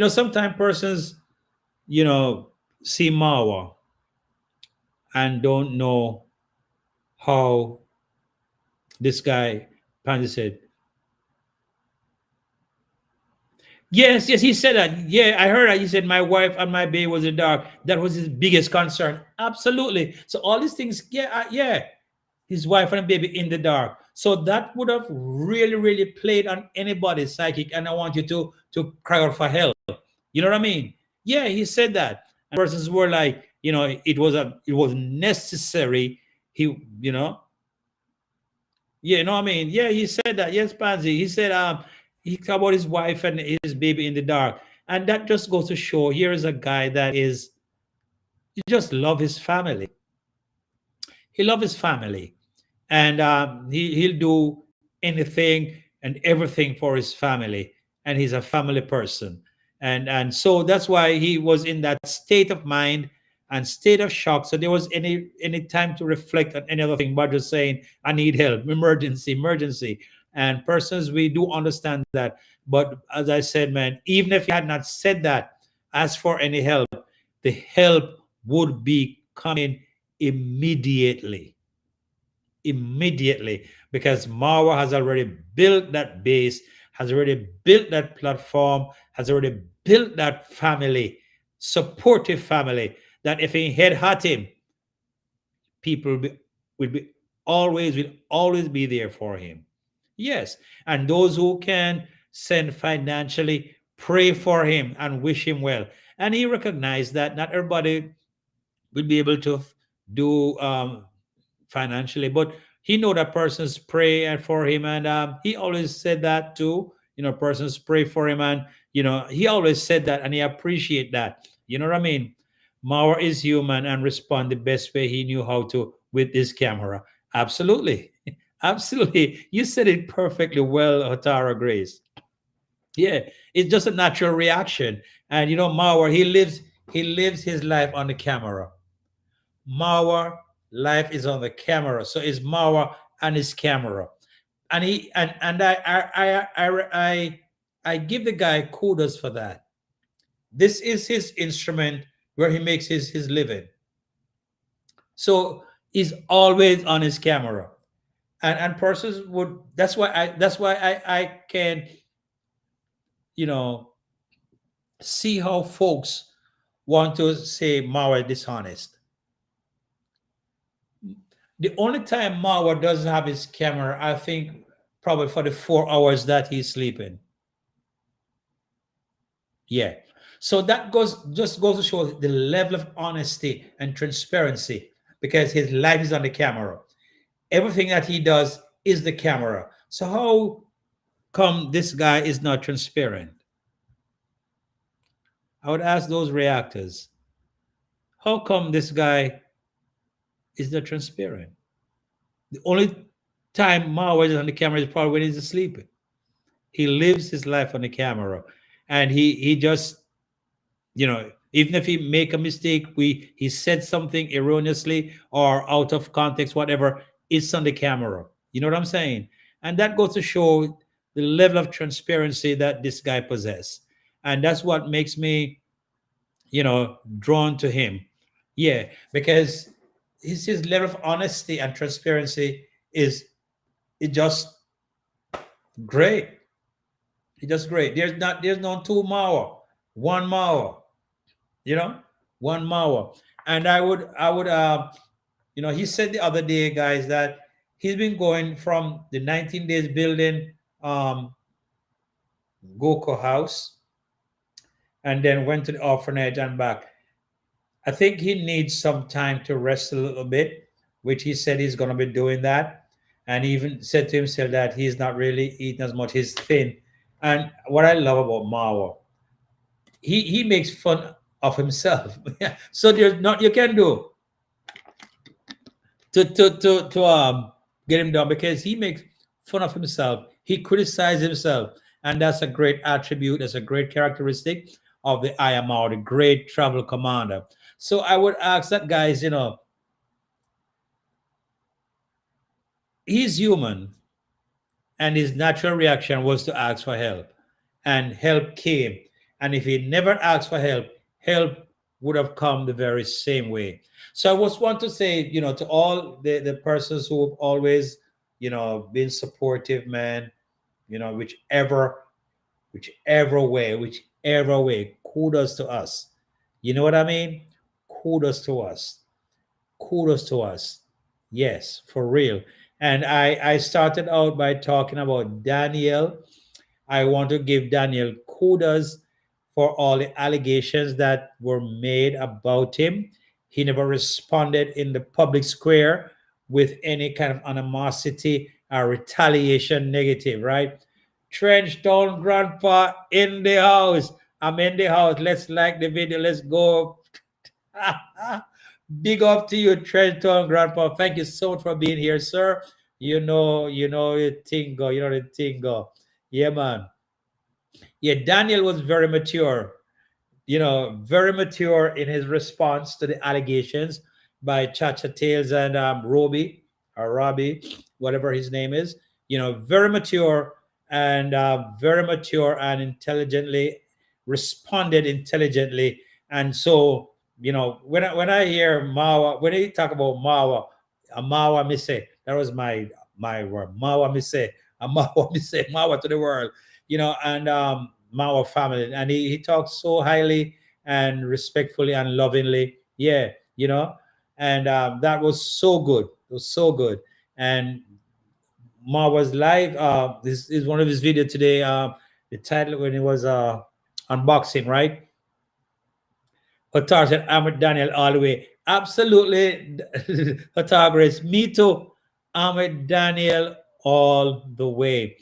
Speaker 1: sometimes persons, you know, see Mauer and don't know how this guy, Pandy said, yes, yes, he said that. Yeah, I heard that. He said, "My wife and my baby was in the dark." That was his biggest concern. Absolutely. So all these things, yeah, yeah, his wife and baby in the dark. So that would have really, really played on anybody's psychic. And I want you to cry out for help. You know what I mean? Yeah, he said that. And persons were like, it was necessary. He, yeah, you know what I mean? Yeah, he said that. Yes, Pansy. He said he talked about his wife and his baby in the dark. And that just goes to show here is a guy that is he just love his family. He love his family. And he'll do anything and everything for his family. And he's a family person. And so that's why he was in that state of mind and state of shock. So there was any time to reflect on any other thing but just saying, "I need help, emergency, emergency." And persons, we do understand that. But as I said, man, even if he had not said that, ask for any help, the help would be coming immediately. Immediately, because Marwa has already built that base, has already built that platform, has already built that family, supportive family, that if he head hurt him, people will always be there for him. Yes, and those who can send financially, pray for him and wish him well. And he recognized that not everybody will be able to do financially, but he know that persons pray and for him, and he always said that too. Persons pray for him, and he always said that, and he appreciate that. You know what I mean? Mauer is human and respond the best way he knew how to with this camera. Absolutely, absolutely. You said it perfectly well, Hatara Grace. Yeah, it's just a natural reaction, and Mauer, he lives his life on the camera. Mauer life is on the camera. So it's Mauer and his camera. And he and I give the guy kudos for that. This is his instrument where he makes his living. So he's always on his camera. And persons would, that's why I can, you know, see how folks want to say Mao is dishonest. The only time Mao doesn't have his camera, I think, probably for the 4 hours that he's sleeping. Yeah. So that goes to show the level of honesty and transparency, because his life is on the camera. Everything that he does is the camera. So how come this guy is not transparent? I would ask those reactors, how come this guy is not transparent? The only time Mao is on the camera is probably when he's asleep. He lives his life on the camera, and he just, you know, even if he make a mistake, he said something erroneously or out of context, whatever, it's on the camera. You know what I'm saying? And that goes to show the level of transparency that this guy possesses, and that's what makes me, you know, drawn to him. Yeah, because his level of honesty and transparency is just great. It's just great. There's no two Mao, one Mao, you know, one Mao. And I would you know, he said the other day, guys, that he's been going from the 19 days building Goko house, and then went to the orphanage and back. I think he needs some time to rest a little bit, which he said he's going to be doing that. And he even said to himself that he's not really eating as much, he's thin. And what I love about Mao, he makes fun of himself. So there's not you can do to get him down, because he makes fun of himself. He criticizes himself, and that's a great attribute. That's a great characteristic of the IMR, the great travel commander. So I would ask that, guys, you know, he's human, and his natural reaction was to ask for help, and help came. And if he never asked for help, help would have come the very same way. So I just want to say, you know, to all the persons who have always, you know, been supportive, man, you know, whichever way, kudos to us. You know what I mean? Kudos to us. Kudos to us. Yes, for real. And I started out by talking about Daniel. I want to give Daniel kudos for all the allegations that were made about him. He never responded in the public square with any kind of animosity or retaliation negative, right? Trenchtown Grandpa in the house. I'm in the house. Let's like the video. Let's go. Big up to you, Trenton Grandpa. Thank you so much for being here, sir. You know the tingo, you know the tingo. Yeah, man. Yeah, Daniel was very mature, you know, very mature in his response to the allegations by Chacha Tales and Roby or Robbie, whatever his name is. You know, very mature and intelligently responded intelligently. And so, you know, when I hear Mawa, when he talk about Mawa, a Mawa me say that was my word. Mawa me say a Mawa me say Mawa to the world, you know, and Mao family, and he talks so highly and respectfully and lovingly. Yeah, you know, and that was so good. It was so good. And Mao was live. This is one of his video today. The title when it was unboxing, right? Hatar said, I'm with Daniel all the way. Absolutely, Hatar Grace. Me too. I'm with Daniel all the way.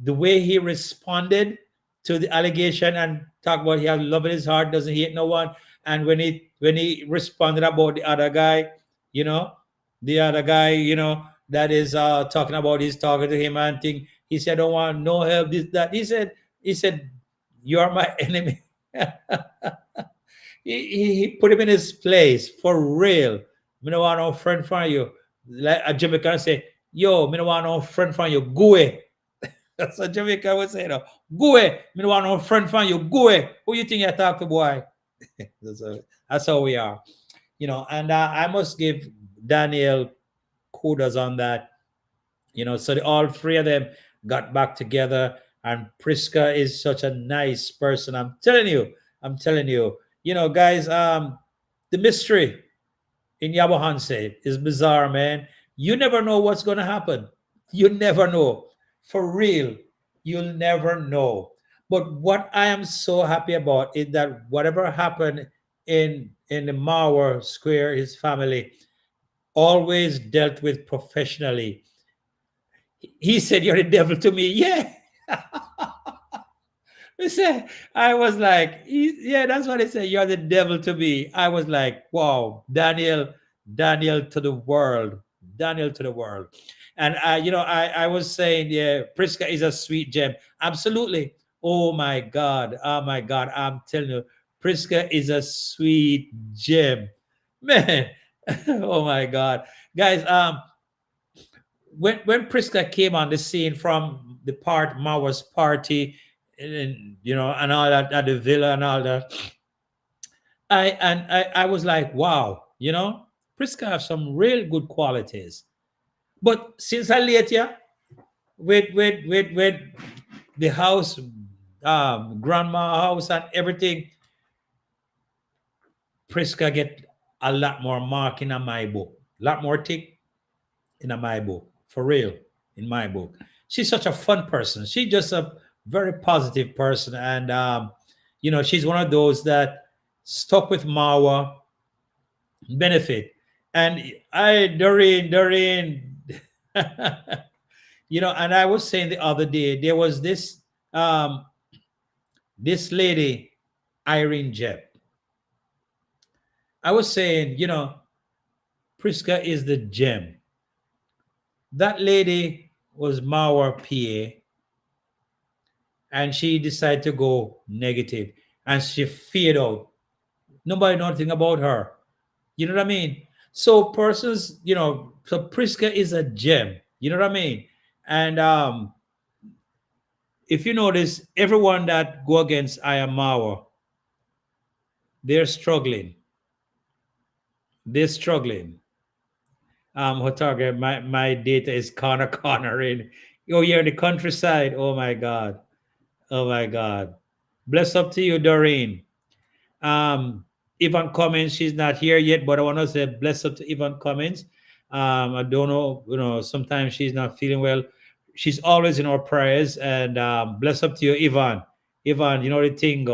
Speaker 1: The way he responded to the allegation and talk about he has love in his heart, doesn't hate no one. And when he responded about the other guy, you know, the other guy, you know, that is talking about he's talking to him and thing. He said, I don't want no help, this, that. He said, you are my enemy. He put him in his place for real. I don't want no friend from you. Like a Jamaican say, Yo, me no want no friend from you. Go away. That's what Jamaica would say. No. Go away. Me no want no friend from you. Go away. Who you think you talk to, boy? That's how we are. And I must give Daniel kudos on that. So all three of them got back together, and Priska is such a nice person. I'm telling you. Guys, the mystery in Nyabohanse is bizarre, man. You never know what's going to happen. You never know. For real, you'll never know. But what I am so happy about is that whatever happened in the Mauer Square, his family always dealt with professionally. He said, "You're the devil to me." Yeah. He said, I was like, yeah, that's what he said. You're the devil to me. I was like, wow, Daniel to the world, Daniel to the world. And I was saying, yeah, Priska is a sweet gem. Absolutely. Oh my God. I'm telling you, Priska is a sweet gem, man. Oh my God, guys. When Priska came on the scene from the Mauer's party, and all that at the villa and all that, I was like, wow, Priska have some real good qualities. But since I late here with the house, grandma house and everything, Priska get a lot more mark in my book, a lot more tick in my book, for real, in my book. She's such a fun person. She's just a very positive person. And, she's one of those that stuck with Mawa, benefit. And Doreen, and I was saying the other day, there was um, this lady, Irene Jep. I was saying, Priska is the gem. That lady was Mawa PA, and she decided to go negative, and she fade out. Nobody know anything about her. You know what I mean? So persons, so Priska is a gem. You know what I mean? And if you notice, everyone that go against Ayamawa, they're struggling. They're struggling. Hotarga, my data is cornering. Oh, you're in the countryside. Oh my God. Oh my God. Bless up to you, Doreen. Um, Ivan Cummins, she's not here yet, but I want to say bless up to Ivan Cummins. I don't know, sometimes she's not feeling well. She's always in our prayers, and bless up to you, Ivan. Ivan, you know the thing.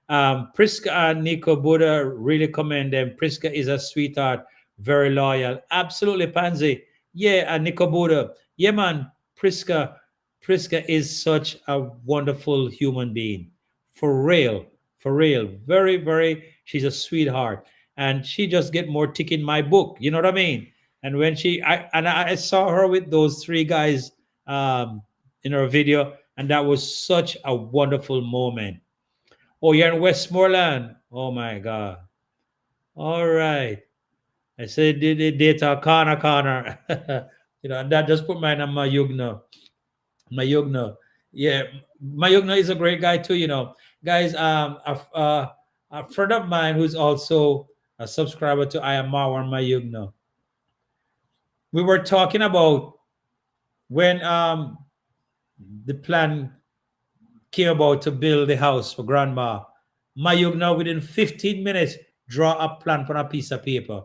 Speaker 1: Priska and Nico Buddha really commend them. Priska is a sweetheart, very loyal. Absolutely, Pansy. Yeah, and Nico Buddha. Yeah, man. Priska is such a wonderful human being. For real. For real. Very, very, she's a sweetheart. And she just get more tick in my book. You know what I mean? And when I saw her with those three guys in her video, and that was such a wonderful moment. Oh, you're in Westmoreland. Oh my God. All right. I said the data corner. And that just put mine on my Yugno. My Yugno. Yeah. My Yugno is a great guy too, Guys, a friend of mine who's also a subscriber to I Am Marwan Mayugno. We were talking about when the plan came about to build the house for grandma. Mayugna, within 15 minutes, draw a plan on a piece of paper.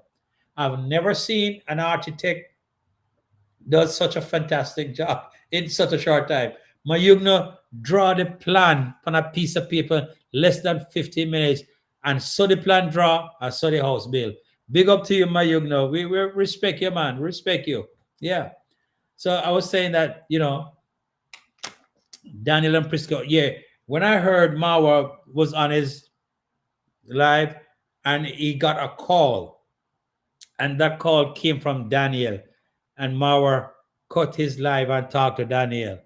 Speaker 1: I've never seen an architect does such a fantastic job in such a short time. Mayugna draw the plan on a piece of paper less than 15 minutes, and so the plan draw, and so the house build. Big up to you, Mayugna. We respect you, man. Respect you. Yeah. So I was saying that, Daniel and Prisco. Yeah, when I heard Mawa was on his live and he got a call, and that call came from Daniel, and Mawa cut his live and talked to Daniel.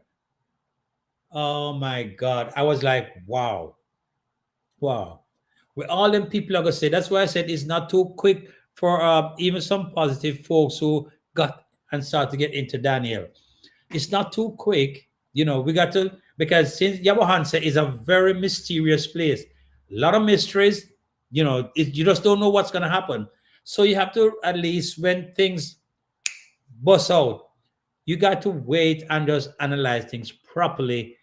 Speaker 1: Oh my God. I was like, wow. Wow. With all them people are gonna say, that's why I said it's not too quick for even some positive folks who got and start to get into Daniel. It's not too quick. We got to, because since Nyabohanse is a very mysterious place, a lot of mysteries, you just don't know what's going to happen. So you have to, at least when things bust out, you got to wait and just analyze things properly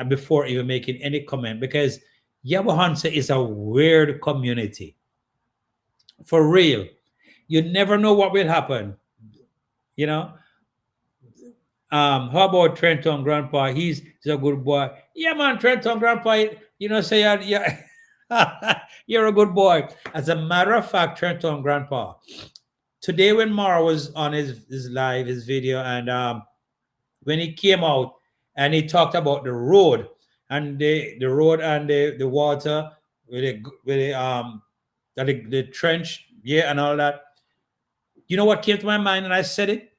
Speaker 1: before even making any comment, because Nyabohanse is a weird community. For real. You never know what will happen. You know, how about Trenton Grandpa? He's a good boy. Yeah, man, Trenton Grandpa. Say you're a good boy. As a matter of fact, Trenton Grandpa. Today, when Mara was on his live, his video, and when he came out and he talked about the road and the road and the water with the trench, yeah, and all that. You know what came to my mind, and I said it.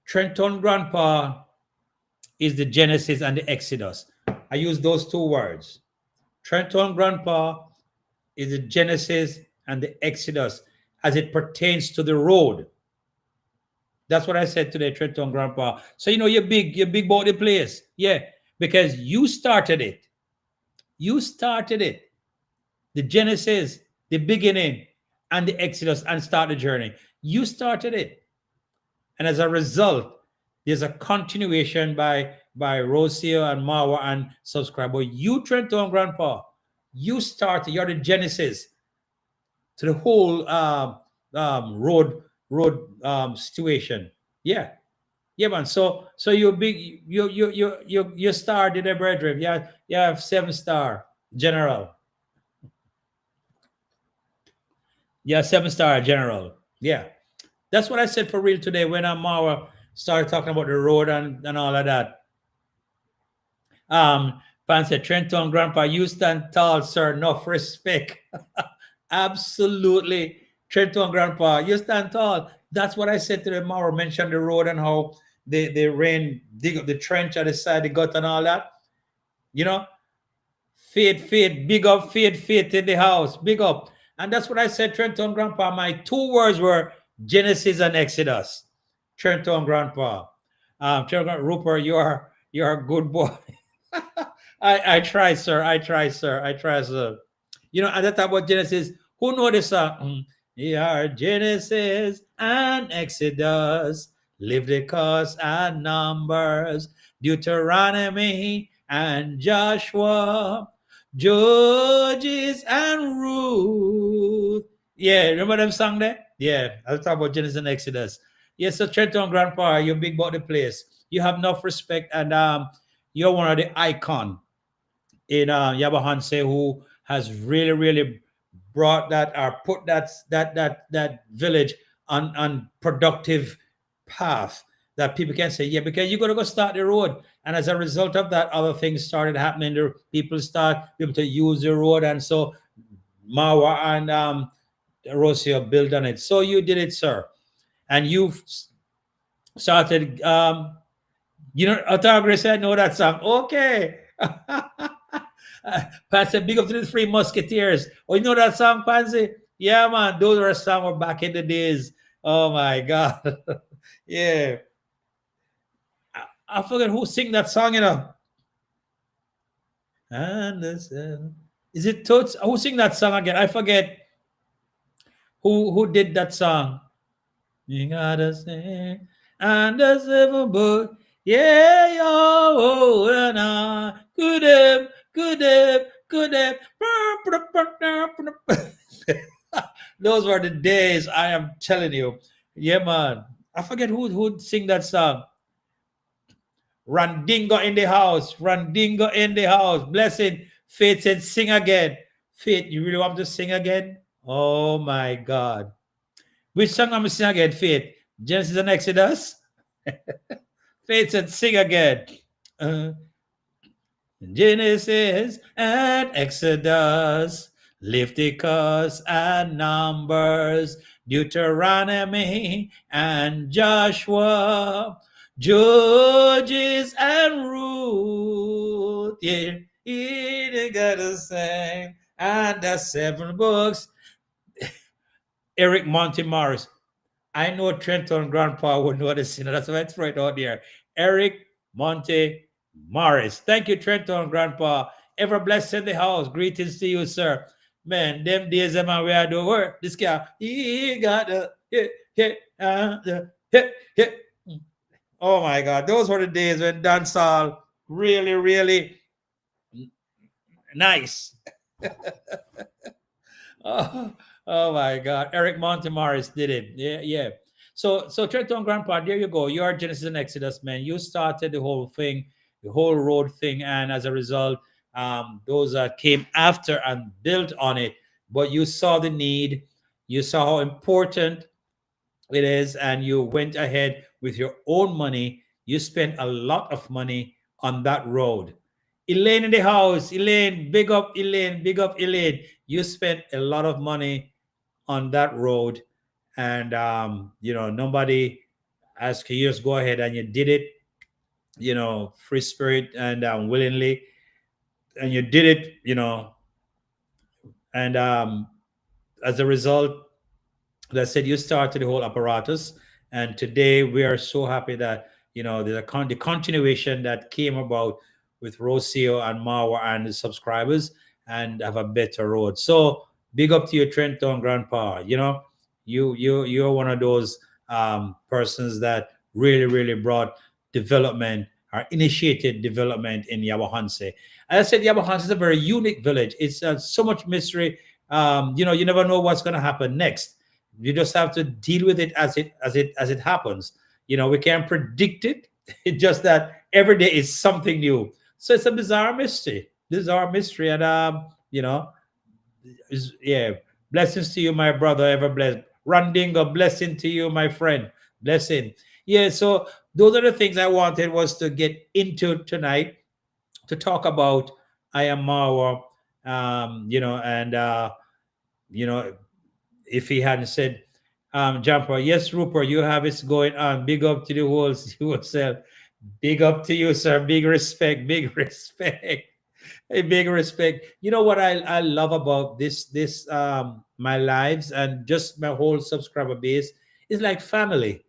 Speaker 1: Trenton Grandpa is the Genesis and the Exodus. I use those two words. Trenton Grandpa is the Genesis and the Exodus as it pertains to the road. That's what I said today, Trenton Grandpa. So you're big about the place. Yeah, because you started it. You started it. The Genesis, the beginning, and the Exodus, and start the journey. You started it. And as a result, there's a continuation by Rocio and Marwa and subscriber. You, Trenton Grandpa, you started. You're the genesis to the whole road situation. Yeah, yeah, man. So you're big. You starred in the brethren. Yeah, you have 7-star general. Yeah, 7-star general. Yeah, that's what I said for real today when Marwa started talking about the road and all of that. Pan said, Trenton Grandpa, you stand tall, sir. Enough respect. Absolutely. Trenton Grandpa, you stand tall. That's what I said to them. Mara mentioned the road and how the rain dig up the trench at the side, the gut and all that. Faith, big up, faith in the house, big up. And that's what I said, Trenton Grandpa. My 2 words were Genesis and Exodus. Trenton Grandpa. Trenton Rupert, you're a good boy. I try, sir. I try, sir. And that about Genesis. Who know this song? Yeah, Genesis and Exodus, Leviticus and Numbers, Deuteronomy and Joshua, Judges and Ruth. Yeah, remember them song there? Yeah, I'll talk about Genesis and Exodus. Yes, so Trenton Grandpa, you're big about the place. You have enough respect, and you're one of the icon in Nyabohanse who has really, really brought that or put that village on productive path that people can say, yeah, because you're gonna go start the road. And as a result of that, other things started happening. The people start able to use the road, and so Marwa and Rocio built on it. So you did it, sir. And you've started Otagra said, know that song. Okay. Pat said, big up to the Three Musketeers. Oh, you know that song, Pansy? Yeah, man. Those were songs back in the days. Oh, my God. Yeah. I forget who sing that song, And is it Toots? Who sing that song again? I forget who did that song. You gotta sing. And the 7 book. Yeah, yo, and good. Those were the days, I am telling you. Yeah, man. I forget who'd sing that song. Randingo in the house. Randingo in the house. Blessing. Faith said, sing again. Faith, you really want to sing again? Oh my God. Which song am I sing again, Faith? Genesis and Exodus? Faith said, sing again. Genesis and Exodus, Leviticus and Numbers, Deuteronomy and Joshua, Judges and Ruth. Yeah, you gotta sing. And the 7 books. Eric Monty Morris. I know Trenton Grandpa would know this, that's why I throw it out there. Eric Monte Morris. Thank you, Trenton Grandpa. Ever blessed in the house. Greetings to you, sir. Man, them days, man, we are doing work. This guy, he got a hit. Oh my God, those were the days when dancehall really, really nice. Oh, oh my God. Eric Montemaris did it. Yeah, yeah. So Trenton Grandpa, there you go. You are Genesis and Exodus, man. You started the whole thing, the whole road thing, and as a result, those that came after and built on it. But you saw the need, you saw how important it is, and you went ahead with your own money. You spent a lot of money on that road. Elaine in the house. Elaine, big up Elaine, big up Elaine. You spent a lot of money on that road, and nobody asked you, just go ahead and you did it, free spirit and willingly, and you did it, and as a result, that said, you started the whole apparatus, and today we are so happy that the continuation that came about with Rocio and Marwa and the subscribers, and have a better road. So big up to you, Trenton Grandpa. You're one of those persons that really really brought development or initiated development in Nyabohanse. As I said, Nyabohanse is a very unique village. It's so much mystery. You never know what's going to happen next. You just have to deal with it as it happens. We can't predict it. It's just that every day is something new. So it's a bizarre mystery, and yeah. Blessings to you, my brother. Ever blessed. Randingo, blessing to you, my friend. Blessing. Yeah. So those are the things I wanted was to get into tonight, to talk about I am Marwa, and you know if he hadn't said, Jumper, yes, Rupert, you have it going on. Big up to the whole yourself. Big up to you, sir. Big respect, big respect. Hey, big respect. You know what I love about this my lives and just my whole subscriber base is like family.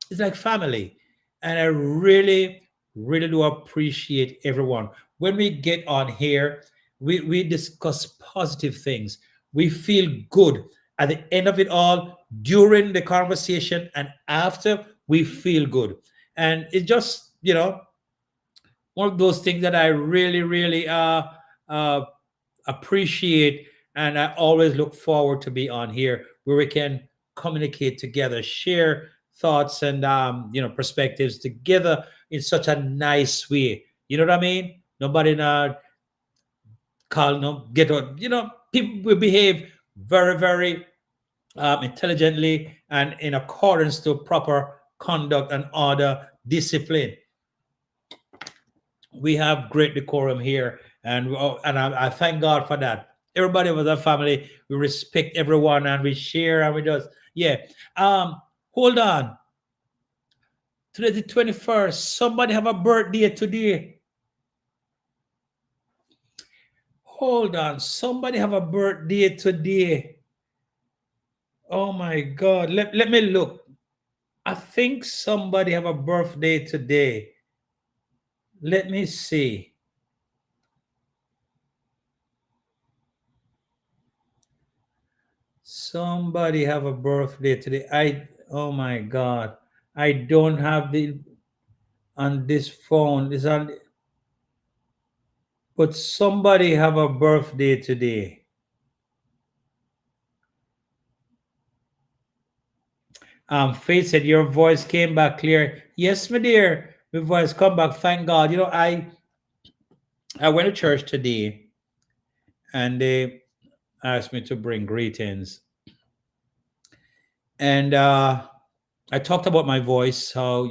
Speaker 1: It's like family. And I really, really do appreciate everyone. When we get on here, we discuss positive things. We feel good at the end of it all, during the conversation, and after, we feel good. And it's just, one of those things that I really, really uh, appreciate, and I always look forward to be on here where we can communicate together, share thoughts and perspectives together in such a nice way. You know what I mean? Nobody not call no get out. People will behave very, very intelligently and in accordance to proper conduct and order, discipline. We have great decorum here, and I thank God for that. Everybody was a family. We respect everyone, and we share, and we just yeah. Hold on. Today the 21st. Somebody have a birthday today. Hold on. Somebody have a birthday today. Oh my God. Let me look. I think somebody have a birthday today. Let me see. Somebody have a birthday today. Oh my God. I don't have the on this phone. It's on, but somebody have a birthday today. Faith said your voice came back clear. Yes, my dear. My voice come back. Thank God. I went to church today, and they asked me to bring greetings. And I talked about my voice, how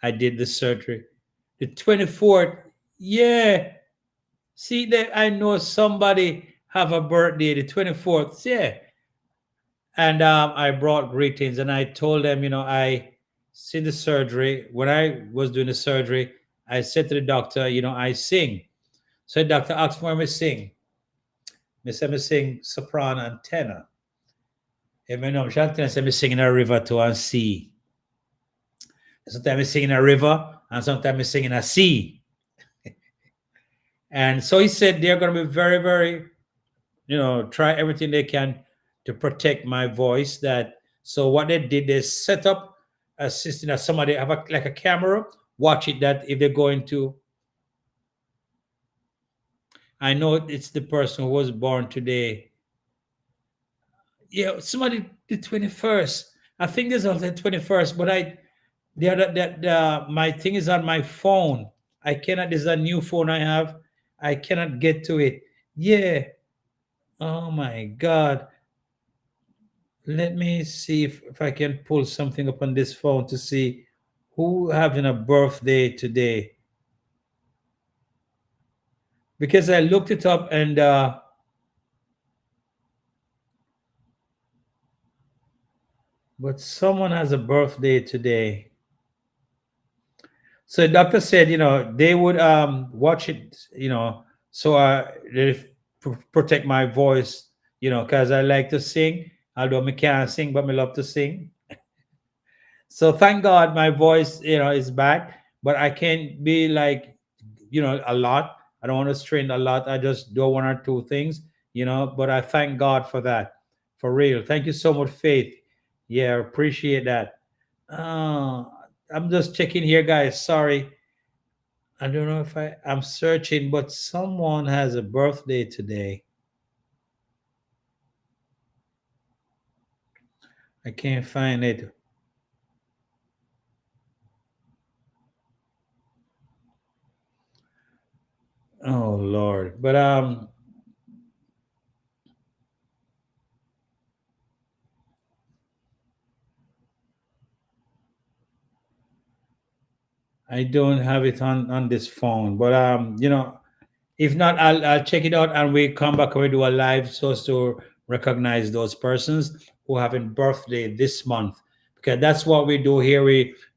Speaker 1: I did the surgery. The 24th, yeah. See that I know somebody have a birthday the 24th, yeah. And I brought greetings, and I told them, I seen the surgery. When I was doing the surgery, I said to the doctor, I sing. So the doctor asked me, me sing. Me said me sing soprano and tenor. Even though I'm trying to say, I'm singing a river to a sea. Sometimes I'm singing a river, and sometimes I'm singing a sea. And so he said they're going to be very, very, try everything they can to protect my voice. That so what they did, they set up a system that somebody have like a camera, watch it. That if they're going to, I know it's the person who was born today. Yeah, somebody the 21st. I think there's also the 21st, but the other that my thing is on my phone. I cannot. This is a new phone I have. I cannot get to it. Yeah. Oh my God. Let me see if I can pull something up on this phone to see who having a birthday today. Because I looked it up and but someone has a birthday today. So the doctor said, they would watch it, so they protect my voice, because I like to sing. Although I can't sing, but I love to sing. So thank God my voice, is back. But I can't be like, a lot. I don't want to strain a lot. I just do one or two things, But I thank God for that, for real. Thank you so much, Faith. Yeah, appreciate that. Uh, I'm just checking here, guys. Sorry. I don't know if I'm searching, but someone has a birthday today. I can't find it. Oh Lord. But I don't have it on this phone. But if not, I'll check it out and we come back and we do a live so as to recognize those persons who having birthday this month. Because that's what we do here.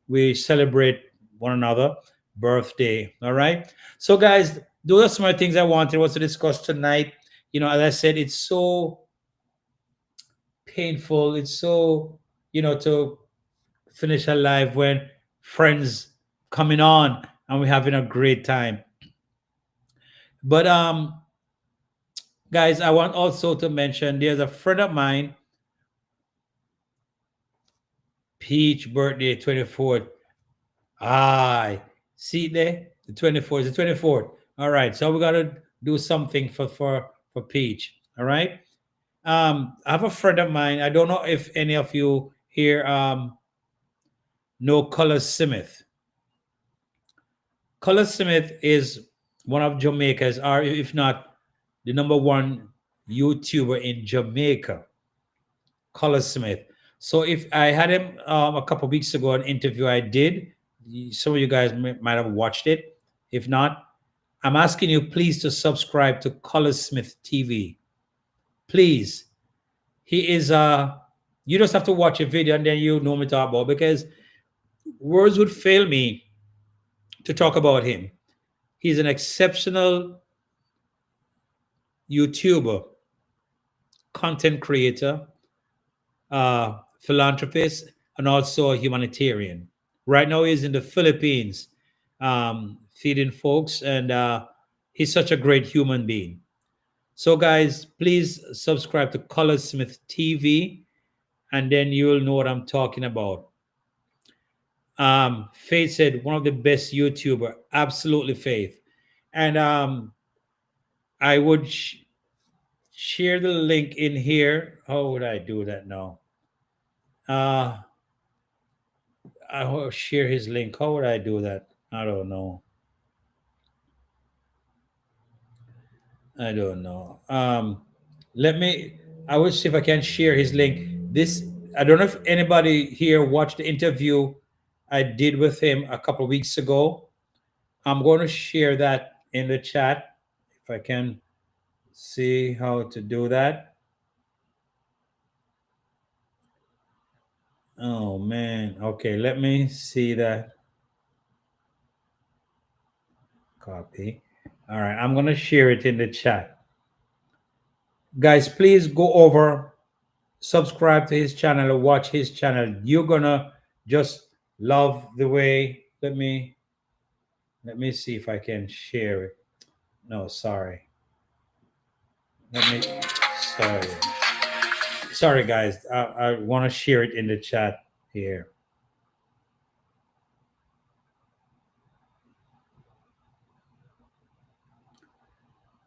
Speaker 1: We celebrate one another birthday. All right. So guys, those are some of the things I wanted was to discuss tonight. As I said, it's so painful. It's so, to finish a live when friends coming on and we're having a great time. But guys, I want also to mention there's a friend of mine, Peach birthday 24th. Ah, see there? The 24th, the 24th. All right. So we gotta do something for Peach. All right. I have a friend of mine. I don't know if any of you here know Color Smith. Color Smith is one of Jamaica's, or if not the number one YouTuber in Jamaica. Color Smith. So if I had him a couple weeks ago, an interview I did, some of you guys might have watched it. If not, I'm asking you please to subscribe to Color Smith TV. Please. He is you just have to watch a video and then you know me talk about because words would fail me to talk about him. He's an exceptional YouTuber, content creator, philanthropist, and also a humanitarian. Right now, he's in the Philippines, feeding folks, and he's such a great human being. So, guys, please subscribe to Color Smith TV, and then you'll know what I'm talking about. Faith said one of the best YouTuber, absolutely Faith, and I would share the link in here. How would I do that now? Uh, I will share his link. How would I do that? I don't know. I don't know. Let me. I will see if I can share his link. This. I don't know if anybody here watched the interview I did with him a couple of weeks ago. I'm going to share that in the chat if I can see how to do that. Oh man. Okay, let me see that. Copy. All right, I'm going to share it in the chat. Guys, please go over. subscribe to his channel or watch his channel. You're gonna just love the way. Let me see if I can share it. No, sorry. Let me. Sorry. Sorry, guys. I want to share it in the chat here.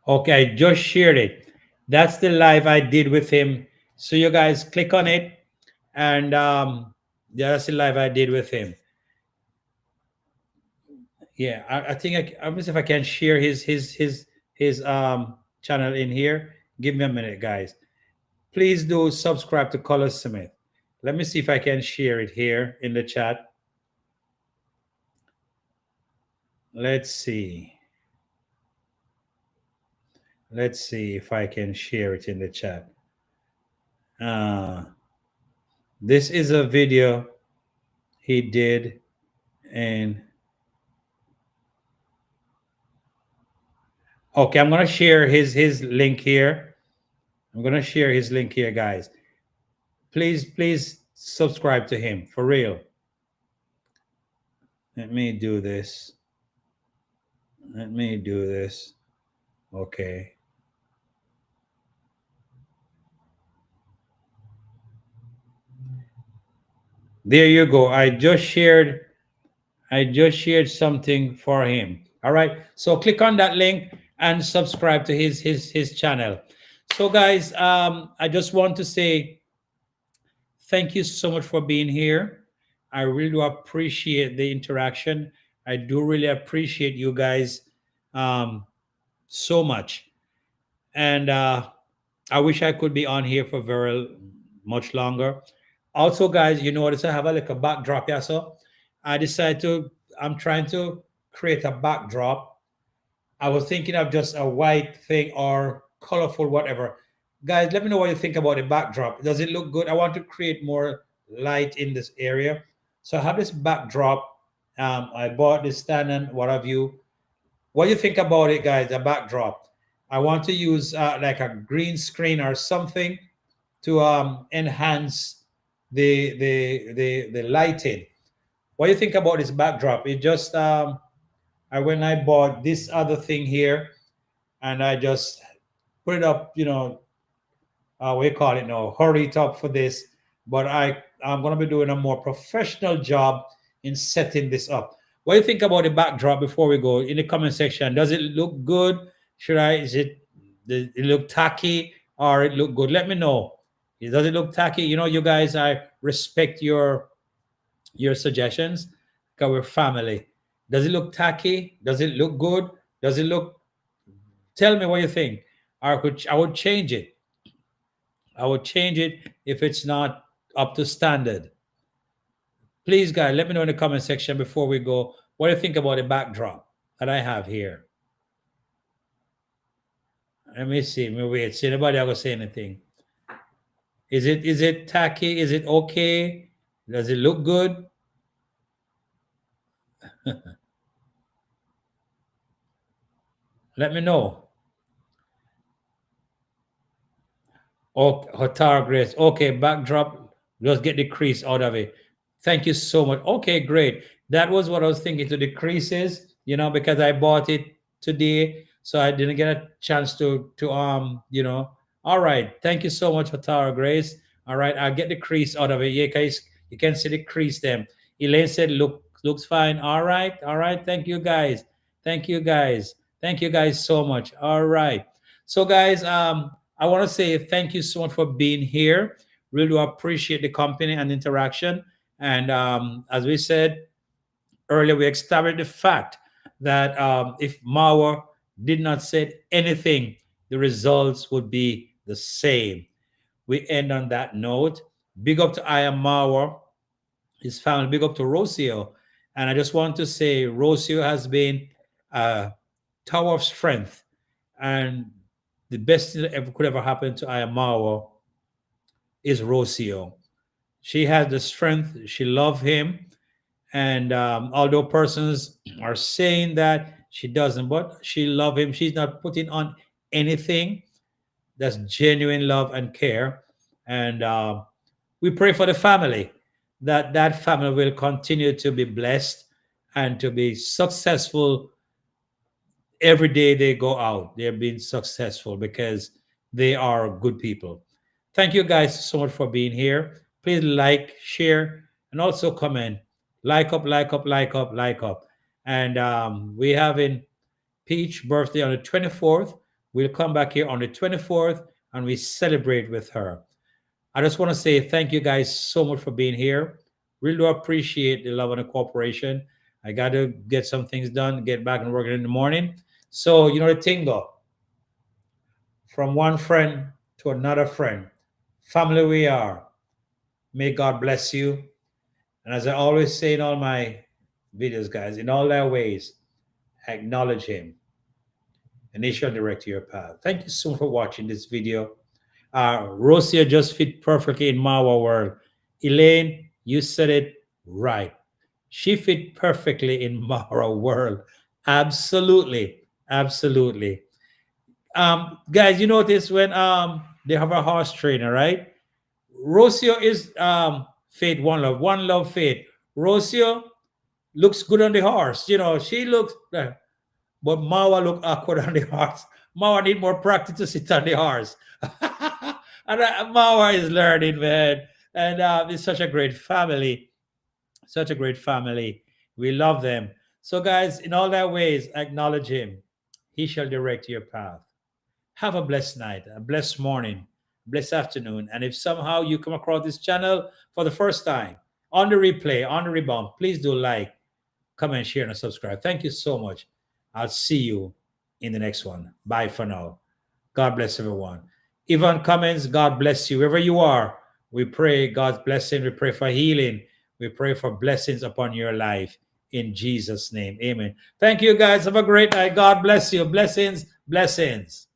Speaker 1: Okay, I just shared it. That's the live I did with him. So you guys click on it, and yeah, that's the live I did with him. Yeah, I think I'm gonna see if I can share his channel in here. Give me a minute, guys. Please do subscribe to Color Smith. Let me see if I can share it here in the chat. Let's see. Let's see if I can share it in the chat. Uh, this is a video he did, and okay, I'm gonna share his link here. I'm gonna share his link here, guys. Please subscribe to him for real. Let me do this. Let me do this. Okay. There you go. I just shared something for him. All right. So click on that link and subscribe to his channel. So guys, I just want to say thank you so much for being here. I really do appreciate the interaction. I do really appreciate you guys so much. And I wish I could be on here for very much longer. Also, guys, you notice I have a little backdrop here. So I decided I'm trying to create a backdrop. I was thinking of just a white thing or colorful, whatever. Guys, let me know what you think about the backdrop. Does it look good? I want to create more light in this area. So I have this backdrop. I bought this stand and what have you. What do you think about it, guys? The backdrop. I want to use like a green screen or something to enhance the lighting. What do you think about this backdrop? It just when I bought this other thing here, and I just put it up, we call it now, hurry it up for this. But I'm gonna be doing a more professional job in setting this up. What do you think about the backdrop before we go in the comment section? Does it look good? Does it look tacky or it look good? Let me know. Does it look tacky? You guys, I respect your suggestions because we're family. Does it look tacky? Does it look good? Does it look? Tell me what you think. I would change it. I would change it if it's not up to standard. Please, guys, let me know in the comment section before we go. What do you think about the backdrop that I have here? Let me see. Let me wait. See anybody ever say anything? Is it tacky? Is it okay? Does it look good? Let me know. Oh, Hotar Grace. Okay, backdrop. Just get the crease out of it. Thank you so much. Okay, great. That was what I was thinking to the creases, because I bought it today, so I didn't get a chance to. All right. Thank you so much, Hotar Grace. All right, I'll get the crease out of it. Yeah, guys, you can see the crease them. Elaine said, looks fine. All right, all right. Thank you guys. Thank you guys. Thank you guys so much. All right. So guys, I want to say thank you so much for being here. Really do appreciate the company and interaction. And as we said earlier, we established the fact that if Mauer did not say anything, the results would be the same. We end on that note. Big up to Ian Mauer, his family. Big up to Rocio. And I just want to say Rocio has been a tower of strength. And the best thing that could ever happen to Ayamawa is Rocio. She has the strength. She loves him. And although persons are saying that she doesn't, but she loves him. She's not putting on anything. That's genuine love and care. And we pray for the family, that that family will continue to be blessed and to be successful every day they go out. They're being successful because they are good people. Thank you guys so much for being here. Please like, share, and also comment. Like up, like up, like up, like up. And we having Peach birthday on the 24th. We'll come back here on the 24th and we celebrate with her. I just want to say thank you guys so much for being here. Really do appreciate the love and the cooperation. I got to get some things done, get back and working in the morning. So, you know, the thing go from one friend to another friend. Family we are. May God bless you. And as I always say in all my videos, guys, in all their ways, acknowledge Him and He shall direct your path. Thank you so much for watching this video. Rosia just fit perfectly in Mawa world. Elaine, you said it right. She fit perfectly in Mara world. Absolutely. Absolutely. Guys, you notice when they have a horse trainer, right? Rocio is Fate One Love Fate. Rocio looks good on the horse. You know, she looks but Mawa look awkward on the horse. Mawa need more practice to sit on the horse. And Mawa is learning, man. And it's such a great family. Such a great family. We love them. So, guys, in all their ways, acknowledge Him. He shall direct your path. Have a blessed night, a blessed morning, blessed afternoon. And if somehow you come across this channel for the first time, on the replay, on the rebound, please do like, comment, share, and subscribe. Thank you so much. I'll see you in the next one. Bye for now. God bless everyone. Ivan comments, God bless you. Wherever you are, we pray God's blessing. We pray for healing. We pray for blessings upon your life in Jesus' name. Amen. Thank you, guys. Have a great night. God bless you. Blessings, blessings.